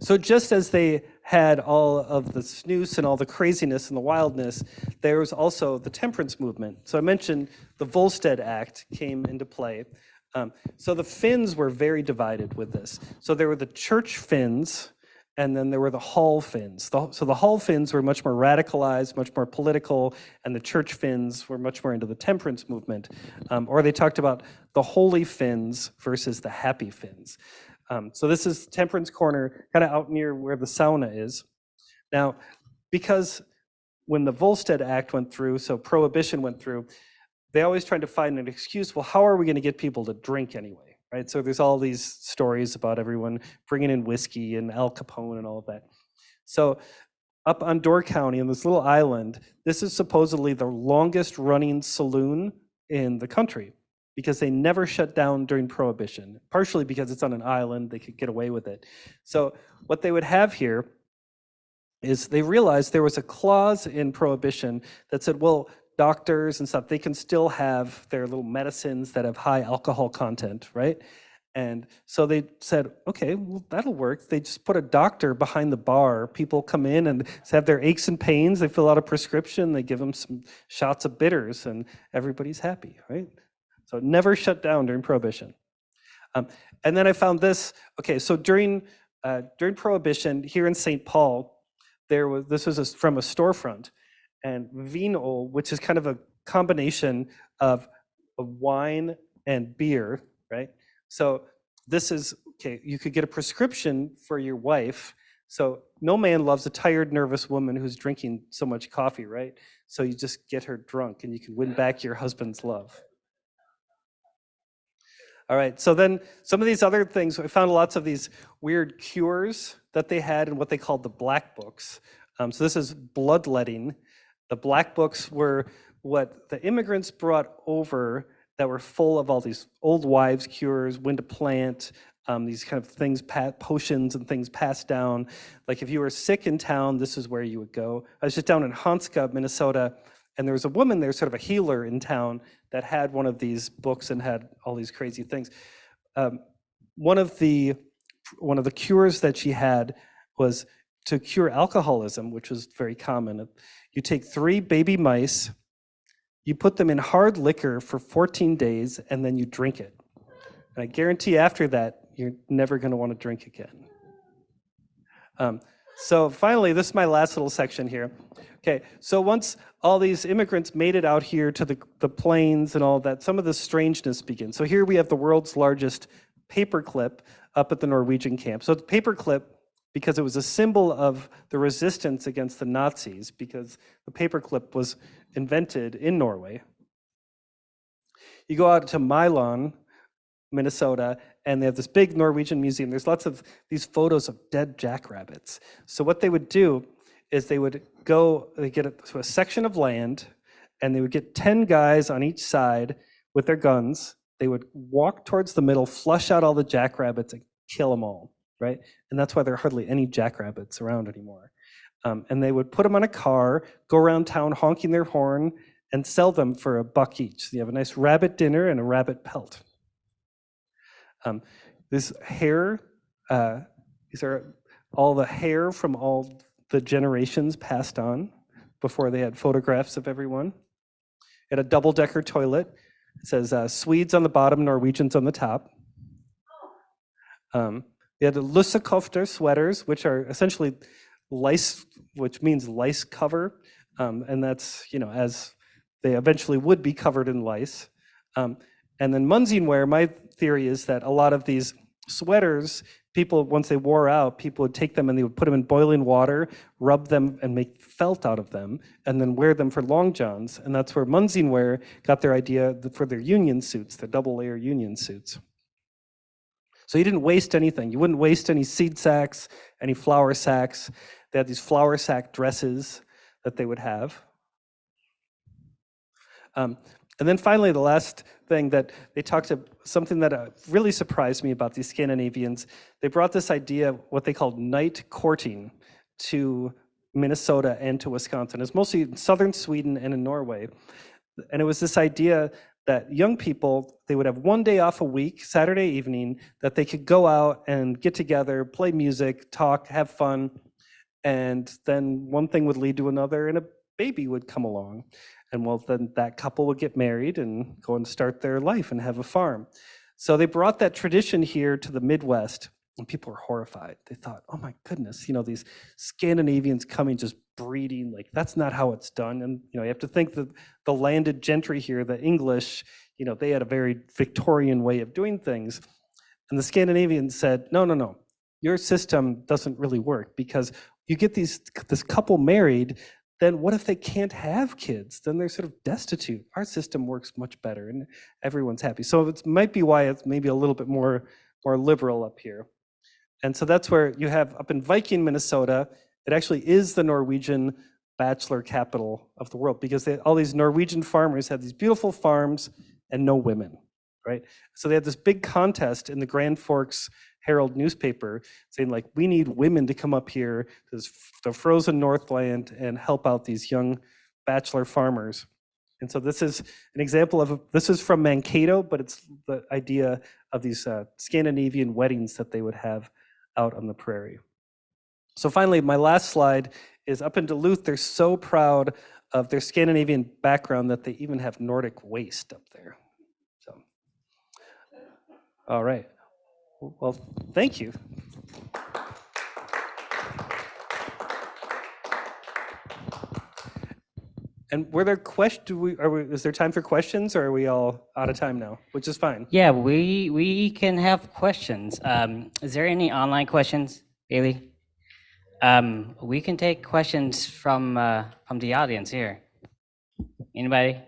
S2: So just as they had all of the snooze and all the craziness and the wildness, there was also the temperance movement. So I mentioned the Volstead Act came into play. So the Finns were very divided with this. So there were the church Finns, and then there were the Hall Finns. So the Hall Finns were much more radicalized, much more political, and the church Finns were much more into the temperance movement. Or they talked about the holy Finns versus the happy Finns. So this is Temperance Corner, kind of out near where the sauna is. Now, because when the Volstead Act went through, so prohibition went through, they always tried to find an excuse. Well, how are we going to get people to drink anyway, right? So there's all these stories about everyone bringing in whiskey and Al Capone and all of that. So up on Door County, on this little island, this is supposedly the longest running saloon in the country, because they never shut down during Prohibition, partially because it's on an island, they could get away with it. So what they would have here is they realized there was a clause in Prohibition that said, well, doctors and stuff, they can still have their little medicines that have high alcohol content, right? And so they said, okay, well, that'll work. They just put a doctor behind the bar. People come in and have their aches and pains. They fill out a prescription. They give them some shots of bitters, and everybody's happy, right? So it never shut down during Prohibition. And then I found this. Okay, so during Prohibition here in St. Paul, this was from a storefront, and vino, which is kind of a combination of wine and beer, right? So this is, okay, you could get a prescription for your wife. So no man loves a tired, nervous woman who's drinking so much coffee, right? So you just get her drunk and you can win back your husband's love. All right, so then some of these other things, I found lots of these weird cures that they had in what they called the black books. So this is bloodletting. The black books were what the immigrants brought over that were full of all these old wives' cures, when to plant, these kind of things, potions and things passed down. Like if you were sick in town, this is where you would go. I was just down in Hanska, Minnesota, and there was a woman there, sort of a healer in town, that had one of these books and had all these crazy things. One of the cures that she had was to cure alcoholism, which was very common. You take 3 baby mice, you put them in hard liquor for 14 days, and then you drink it. And I guarantee after that, you're never going to want to drink again. So finally, this is my last little section here. Okay, so once all these immigrants made it out here to the plains and all that, some of the strangeness begins. So here we have the world's largest paperclip up at the Norwegian camp. So the paperclip, because it was a symbol of the resistance against the Nazis, because the paperclip was invented in Norway. You go out to Milan, Minnesota, and they have this big Norwegian museum. There's lots of these photos of dead jackrabbits. So what they would do is they get to a section of land, and they would get 10 guys on each side with their guns. They would walk towards the middle, flush out all the jackrabbits, and kill them all, right? And that's why there are hardly any jackrabbits around anymore. And they would put them on a car, go around town honking their horn, and sell them for $1 each. So you have a nice rabbit dinner and a rabbit pelt. This hair, these are all the hair from all the generations passed on before they had photographs of everyone. It had a double-decker toilet. It says Swedes on the bottom, Norwegians on the top. They had the lussekofter sweaters, which are essentially lice, which means lice cover. And that's, as they eventually would be covered in lice. And then Munzinwear, my theory is that a lot of these sweaters, people, once they wore out, people would take them and they would put them in boiling water, rub them and make felt out of them, and then wear them for long johns. And that's where Munzinwear got their idea for their union suits, their double-layer union suits. So you didn't waste anything. You wouldn't waste any seed sacks, any flour sacks. They had these flour sack dresses that they would have. And then finally, the last thing that they talked about, something that really surprised me about these Scandinavians, they brought this idea of what they called night courting to Minnesota and to Wisconsin. It's mostly in southern Sweden and in Norway. And it was this idea that young people, they would have one day off a week, Saturday evening, that they could go out and get together, play music, talk, have fun. And then one thing would lead to another, and a baby would come along. And well, then that couple would get married and go and start their life and have a farm. So they brought that tradition here to the Midwest, and people were horrified. They thought, oh my goodness, these Scandinavians coming, just breeding, like that's not how it's done. And you have to think that the landed gentry here, the English, they had a very Victorian way of doing things. And the Scandinavians said, no, your system doesn't really work, because you get this couple married, then what if they can't have kids? Then they're sort of destitute. Our system works much better and everyone's happy. So it might be why it's maybe a little bit more liberal up here. And so that's where you have up in Viking, Minnesota, it actually is the Norwegian bachelor capital of the world, because all these Norwegian farmers had these beautiful farms and no women, right? So they had this big contest in the Grand Forks Herald newspaper saying, like, we need women to come up here to the frozen Northland and help out these young bachelor farmers. And so this is an example this is from Mankato, but it's the idea of these Scandinavian weddings that they would have out on the prairie. So finally, my last slide is up in Duluth. They're so proud of their Scandinavian background that they even have Nordic waste up there. So, all right. Well, thank you. And were there questions? Is there time for questions, or are we all out of time now? Which is fine.
S1: Yeah, we can have questions. Is there any online questions, Bailey? We can take questions from the audience here. Anybody?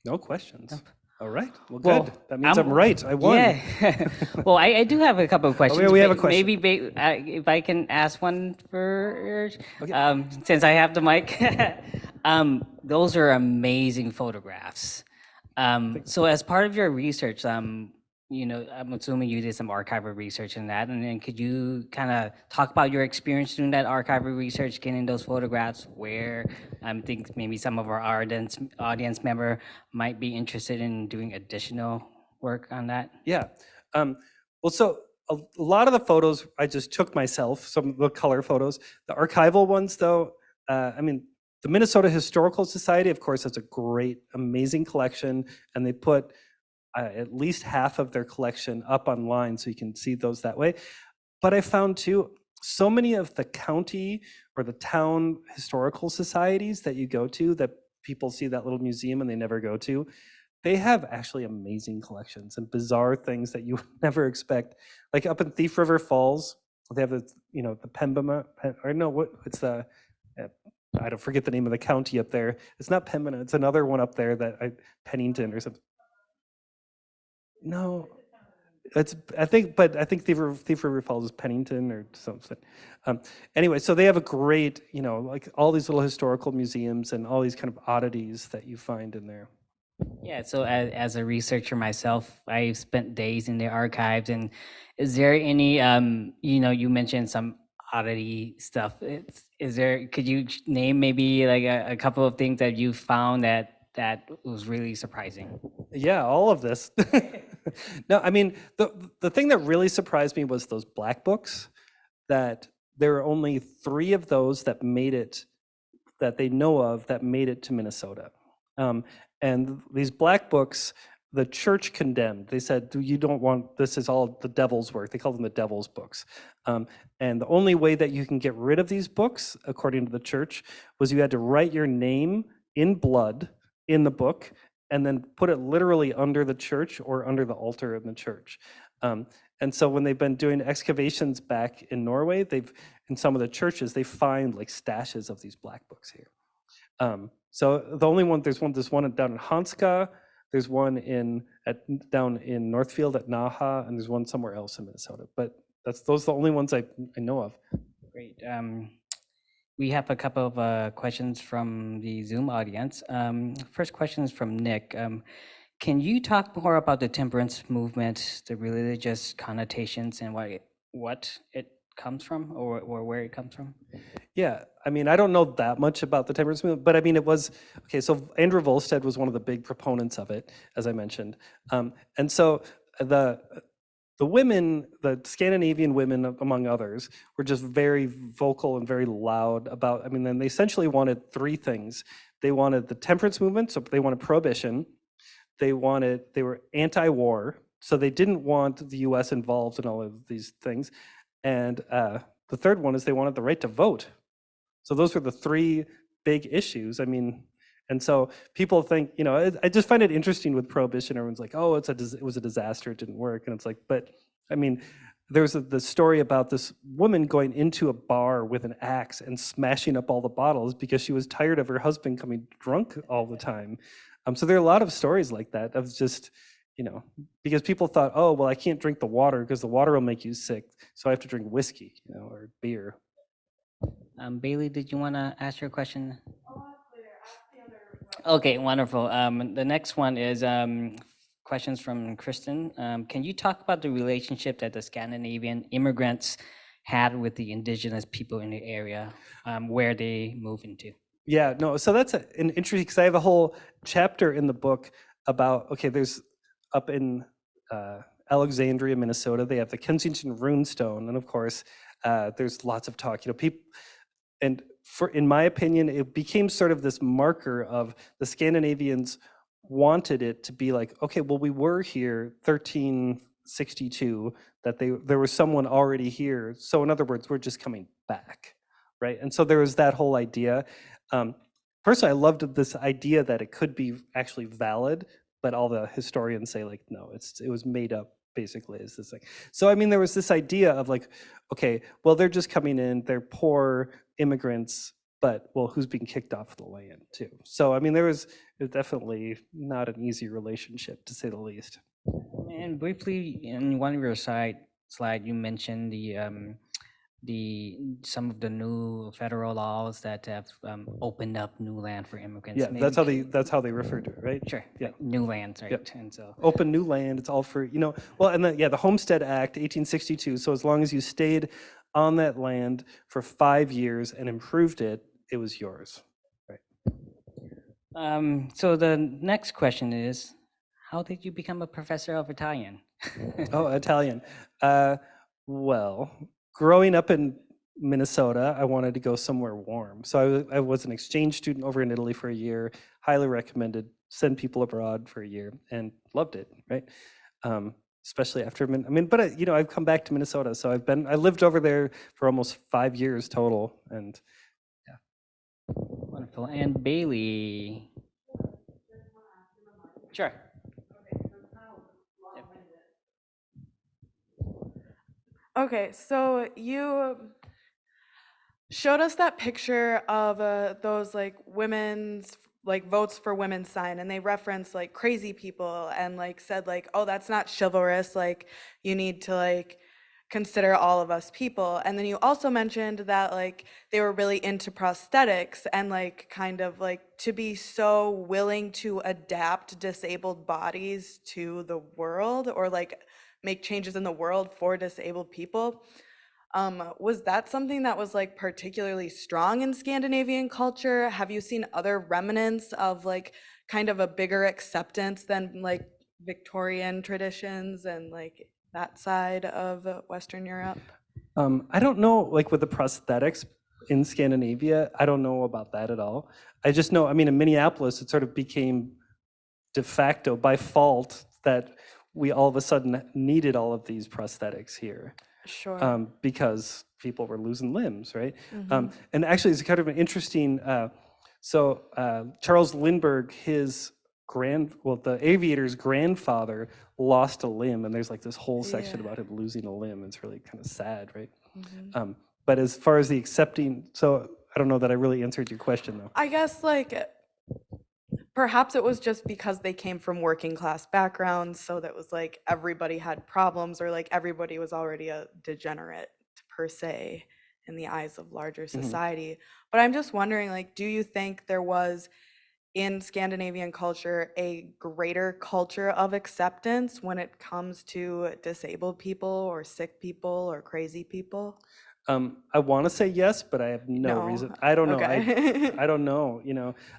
S2: No questions. No. All right. Well,
S1: Well,
S2: good. That means I'm right. I won.
S1: Yeah. Well, I do have a couple of questions.
S2: we have a question.
S1: Maybe if I can ask one first,
S2: Okay.
S1: Since I have the mic. Those are amazing photographs. So as part of your research, I'm assuming you did some archival research in that, and then could you kind of talk about your experience doing that archival research, getting those photographs, where I think maybe some of our audience member might be interested in doing additional work on that?
S2: Yeah. Well, so a lot of the photos I just took myself, some of the color photos. The archival ones, though, the Minnesota Historical Society, of course, has a great, amazing collection, and they put at least half of their collection up online, so you can see those that way. But I found too, so many of the county or the town historical societies that you go to, that people see that little museum and they never go to, they have actually amazing collections and bizarre things that you would never expect. Like up in Thief River Falls, they have the Pembina, I don't forget the name of the county up there. It's not Pembina, it's another one up there Pennington or something. No, I think Thief River Falls is Pennington or something. Anyway, so they have a great, like all these little historical museums and all these kind of oddities that you find in there.
S1: Yeah, so as a researcher myself, I spent days in the archives. And is there any, you mentioned some oddity stuff. Could you name maybe like a couple of things that you found that was really surprising?
S2: Yeah, all of this. No, I mean, the thing that really surprised me was those black books, that there are only 3 of those that made it, that they know of, that made it to Minnesota. And these black books, the church condemned. They said, you don't want, this is all the devil's work. They call them the devil's books. And the only way that you can get rid of these books, according to the church, was you had to write your name in blood in the book, and then put it literally under the church or under the altar in the church. And so when they've been doing excavations back in Norway, in some of the churches, they find like stashes of these black books here. So the only one, there's one down in Hanska, there's one down in Northfield at Naha, and there's one somewhere else in Minnesota. But those are the only ones I know of.
S1: Great. We have a couple of questions from the Zoom audience. First question is from Nick. Can you talk more about the temperance movement, the religious connotations, and what it comes from, or where it comes from?
S2: Yeah, I mean, I don't know that much about the temperance movement, but I mean, it was okay. So Andrew Volstead was one of the big proponents of it, as I mentioned, and so the the women, the Scandinavian women, among others, were just very vocal and very loud about. I mean, then they essentially wanted three things. They wanted the temperance movement, so they wanted prohibition. They were anti-war, so they didn't want the U.S. involved in all of these things. And the third one is they wanted the right to vote. So those were the three big issues. I mean, and so people think, I just find it interesting with prohibition. Everyone's like, oh, it was a disaster. It didn't work. And it's like, but I mean, there's the story about this woman going into a bar with an axe and smashing up all the bottles because she was tired of her husband coming drunk all the time. So there are a lot of stories like that of just, because people thought, oh, well, I can't drink the water because the water will make you sick. So I have to drink whiskey, or beer.
S1: Bailey, did you want to ask your question? Okay, wonderful. The next one is questions from Kristen. Can you talk about the relationship that the Scandinavian immigrants had with the indigenous people in the area where they moved into?
S2: Yeah, no, so that's an interesting, because I have a whole chapter in the book about, okay, there's up in Alexandria, Minnesota, they have the Kensington Runestone, and of course, there's lots of talk, people, and in my opinion, it became sort of this marker of the Scandinavians wanted it to be like, okay, well, we were here 1362, that there was someone already here. So in other words, we're just coming back, right? And so there was that whole idea. Personally, I loved this idea that it could be actually valid, but all the historians say like, no, it was made up basically is this thing. So I mean, there was this idea of like, okay, well, they're just coming in, they're poor immigrants, but well, who's being kicked off the land too? So I mean, it was definitely not an easy relationship, to say the least.
S1: And briefly, in one of your slide, you mentioned some of the new federal laws that have opened up new land for immigrants.
S2: Yeah, that's how they refer to it, right?
S1: Sure.
S2: Yeah.
S1: Like new lands, right?
S2: Yep.
S1: And so
S2: Open new land. It's all for, well, and the Homestead Act, 1862. So as long as you stayed on that land for 5 years and improved it, it was yours. Right.
S1: so the next question is, how did you become a professor of Italian?
S2: Oh, Italian. Well, growing up in Minnesota, I wanted to go somewhere warm. So I was an exchange student over in Italy for a year. Highly recommended. Send people abroad for a year, and loved it. Right. Especially after, but I've come back to Minnesota, so I lived over there for almost 5 years total, and yeah.
S1: Wonderful. And Bailey. Sure.
S3: Okay, so you showed us that picture of those like women's like votes for women sign, and they referenced like crazy people and like said like, oh, that's not chivalrous, like you need to like consider all of us people. And then you also mentioned that like they were really into prosthetics and like kind of like to be so willing to adapt disabled bodies to the world, or like make changes in the world for disabled people. Was that something that was like particularly strong in Scandinavian culture? Have you seen other remnants of like kind of a bigger acceptance than like Victorian traditions and like that side of Western Europe?
S2: I don't know, like with the prosthetics in Scandinavia, I don't know about that at all. I just know, in Minneapolis, it sort of became de facto by fault that we all of a sudden needed all of these prosthetics here.
S3: Sure.
S2: Because people were losing limbs, right? And actually, it's kind of an interesting. Charles Lindbergh, the aviator's grandfather lost a limb, and there's like this whole section about him losing a limb. It's really kind of sad, right? But as far as the accepting, so I don't know that I really answered your question though.
S3: I guess like perhaps it was just because they came from working class backgrounds, so that was like everybody had problems, or like everybody was already a degenerate per se in the eyes of larger society. But I'm just wondering, like, do you think there was in Scandinavian culture a greater culture of acceptance when it comes to disabled people or sick people or crazy people?
S2: I want to say yes, but I have no
S3: No.
S2: reason. I don't know.
S3: Okay.
S2: I don't know.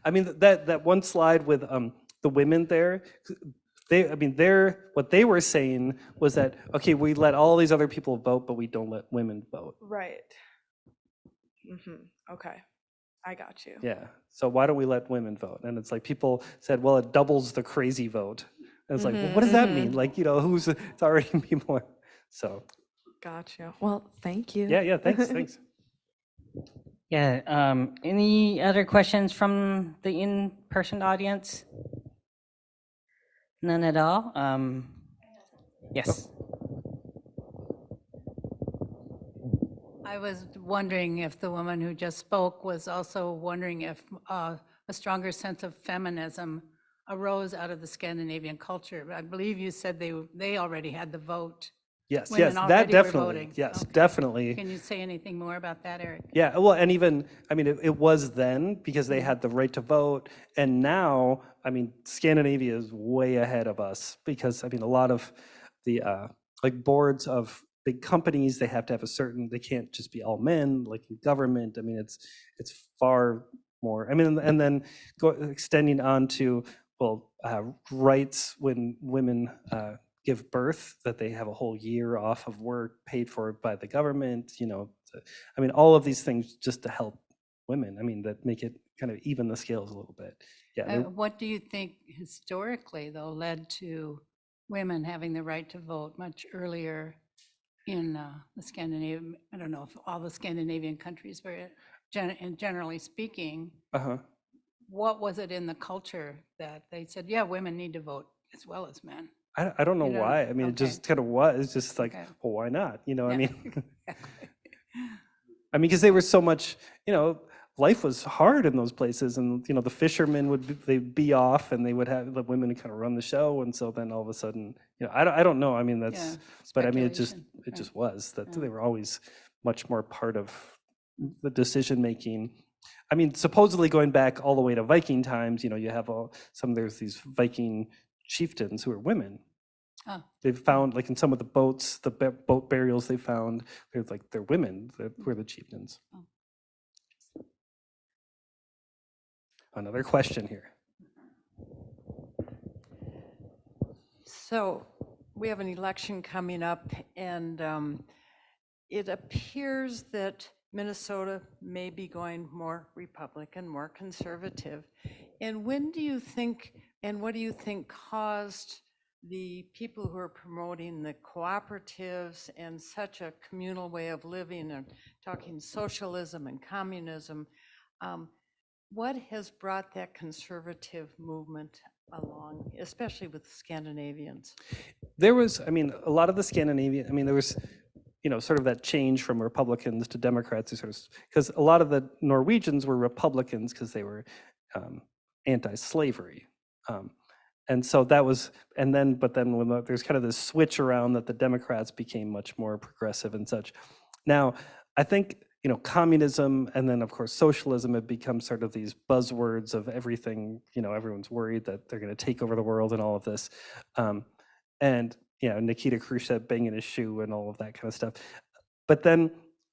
S2: I mean that one slide with the women there. What they were saying was that okay, we let all these other people vote, but we don't let women vote.
S3: Right. Okay. I got you.
S2: Yeah. So why don't we let women vote? And it's like people said, well, it doubles the crazy vote. And it's like, well, what does that mean? Like, who's it's already people. So.
S3: Got you. Well, thank you.
S2: Yeah. Thanks.
S1: Yeah. Any other questions from the in-person audience? None at all. Yes.
S4: I was wondering if the woman who just spoke was also wondering if a stronger sense of feminism arose out of the Scandinavian culture. I believe you said they already had the vote.
S2: Yes,
S4: Women
S2: that
S4: already were
S2: definitely.
S4: voting.
S2: Yes,
S4: Okay.
S2: definitely.
S4: Can you say anything more about that, Eric?
S2: Yeah, well, and even, I mean, it was then because they had the right to vote. And now, I mean, Scandinavia is way ahead of us because, I mean, a lot of the like boards of big companies, they have to have they can't just be all men, like in government. I mean, it's far more. I mean, and then extending on to, well, rights when women give birth, that they have a whole year off of work paid for by the government, I mean, all of these things just to help women, I mean, that make it kind of even the scales a little bit. Yeah.
S4: What do you think historically, though, led to women having the right to vote much earlier in the Scandinavian? I don't know if all the Scandinavian countries were, and generally speaking, what was it in the culture that they said, yeah, women need to vote as well as men?
S2: I don't know why. I mean, it just kind of was. It's just like, well, why not? I mean, I mean, because they were so much, life was hard in those places, and the fishermen they'd be off, and they would have the women kind of run the show, and so then all of a sudden, I don't know. I mean, that's, but I mean, it just was that they were always much more part of the decision making. I mean, supposedly going back all the way to Viking times, you have there's these Viking chieftains who are women.
S4: Oh.
S2: They've found, like in some of the boats, the boat burials they found, they're women that were the chieftains. Oh. Another question here.
S5: So we have an election coming up, and it appears that Minnesota may be going more Republican, more conservative. And when do you think, and what do you think caused the people who are promoting the cooperatives and such a communal way of living and talking socialism and communism, what has brought that conservative movement along, especially with Scandinavians? There was,
S2: I mean, a lot of the Scandinavian, I mean, there was, sort of that change from Republicans to Democrats, because a lot of the Norwegians were Republicans because they were anti-slavery. And so that was, but then when there's kind of this switch around that the Democrats became much more progressive and such. Now, I think, communism and then of course socialism have become sort of these buzzwords of everything, everyone's worried that they're going to take over the world and all of this. And, Nikita Khrushchev banging his shoe and all of that kind of stuff. But then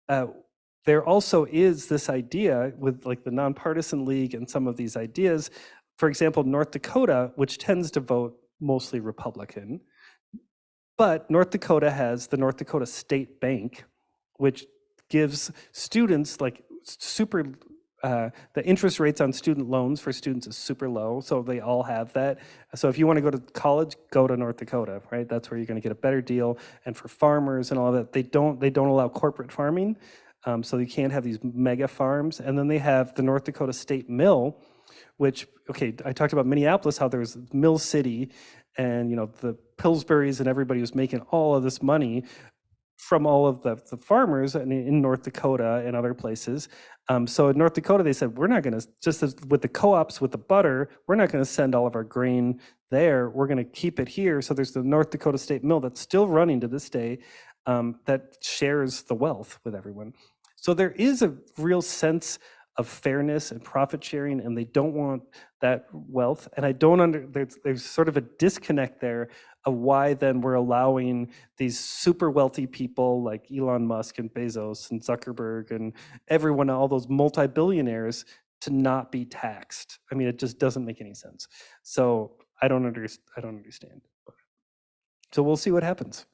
S2: there also is this idea with like the Nonpartisan League and some of these ideas. For example, North Dakota, which tends to vote mostly Republican, but North Dakota has the North Dakota State Bank, which gives students like the interest rates on student loans for students is super low, so they all have that. So if you want to go to college, go to North Dakota, right? That's where you're going to get a better deal. And for farmers and all that, they don't allow corporate farming, so you can't have these mega farms. And then they have the North Dakota State Mill, which, okay, I talked about Minneapolis, how there's Mill City, and the Pillsburys and everybody was making all of this money from all of the farmers in North Dakota and other places. So in North Dakota, they said, we're not going to, just as with the co-ops with the butter, we're not going to send all of our grain there. We're going to keep it here. So there's the North Dakota State Mill that's still running to this day, that shares the wealth with everyone. So there is a real sense of fairness and profit sharing, and they don't want that wealth. And I there's sort of a disconnect there of why then we're allowing these super wealthy people like Elon Musk and Bezos and Zuckerberg and everyone, all those multi-billionaires, to not be taxed. I mean, it just doesn't make any sense. So I don't understand. So we'll see what happens.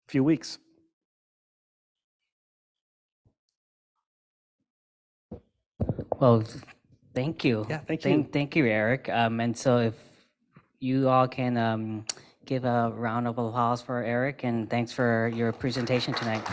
S2: A few weeks.
S1: Well, thank you.
S2: Yeah, thank you.
S1: Thank you, Eric. And so if you all can give a round of applause for Eric, and thanks for your presentation tonight.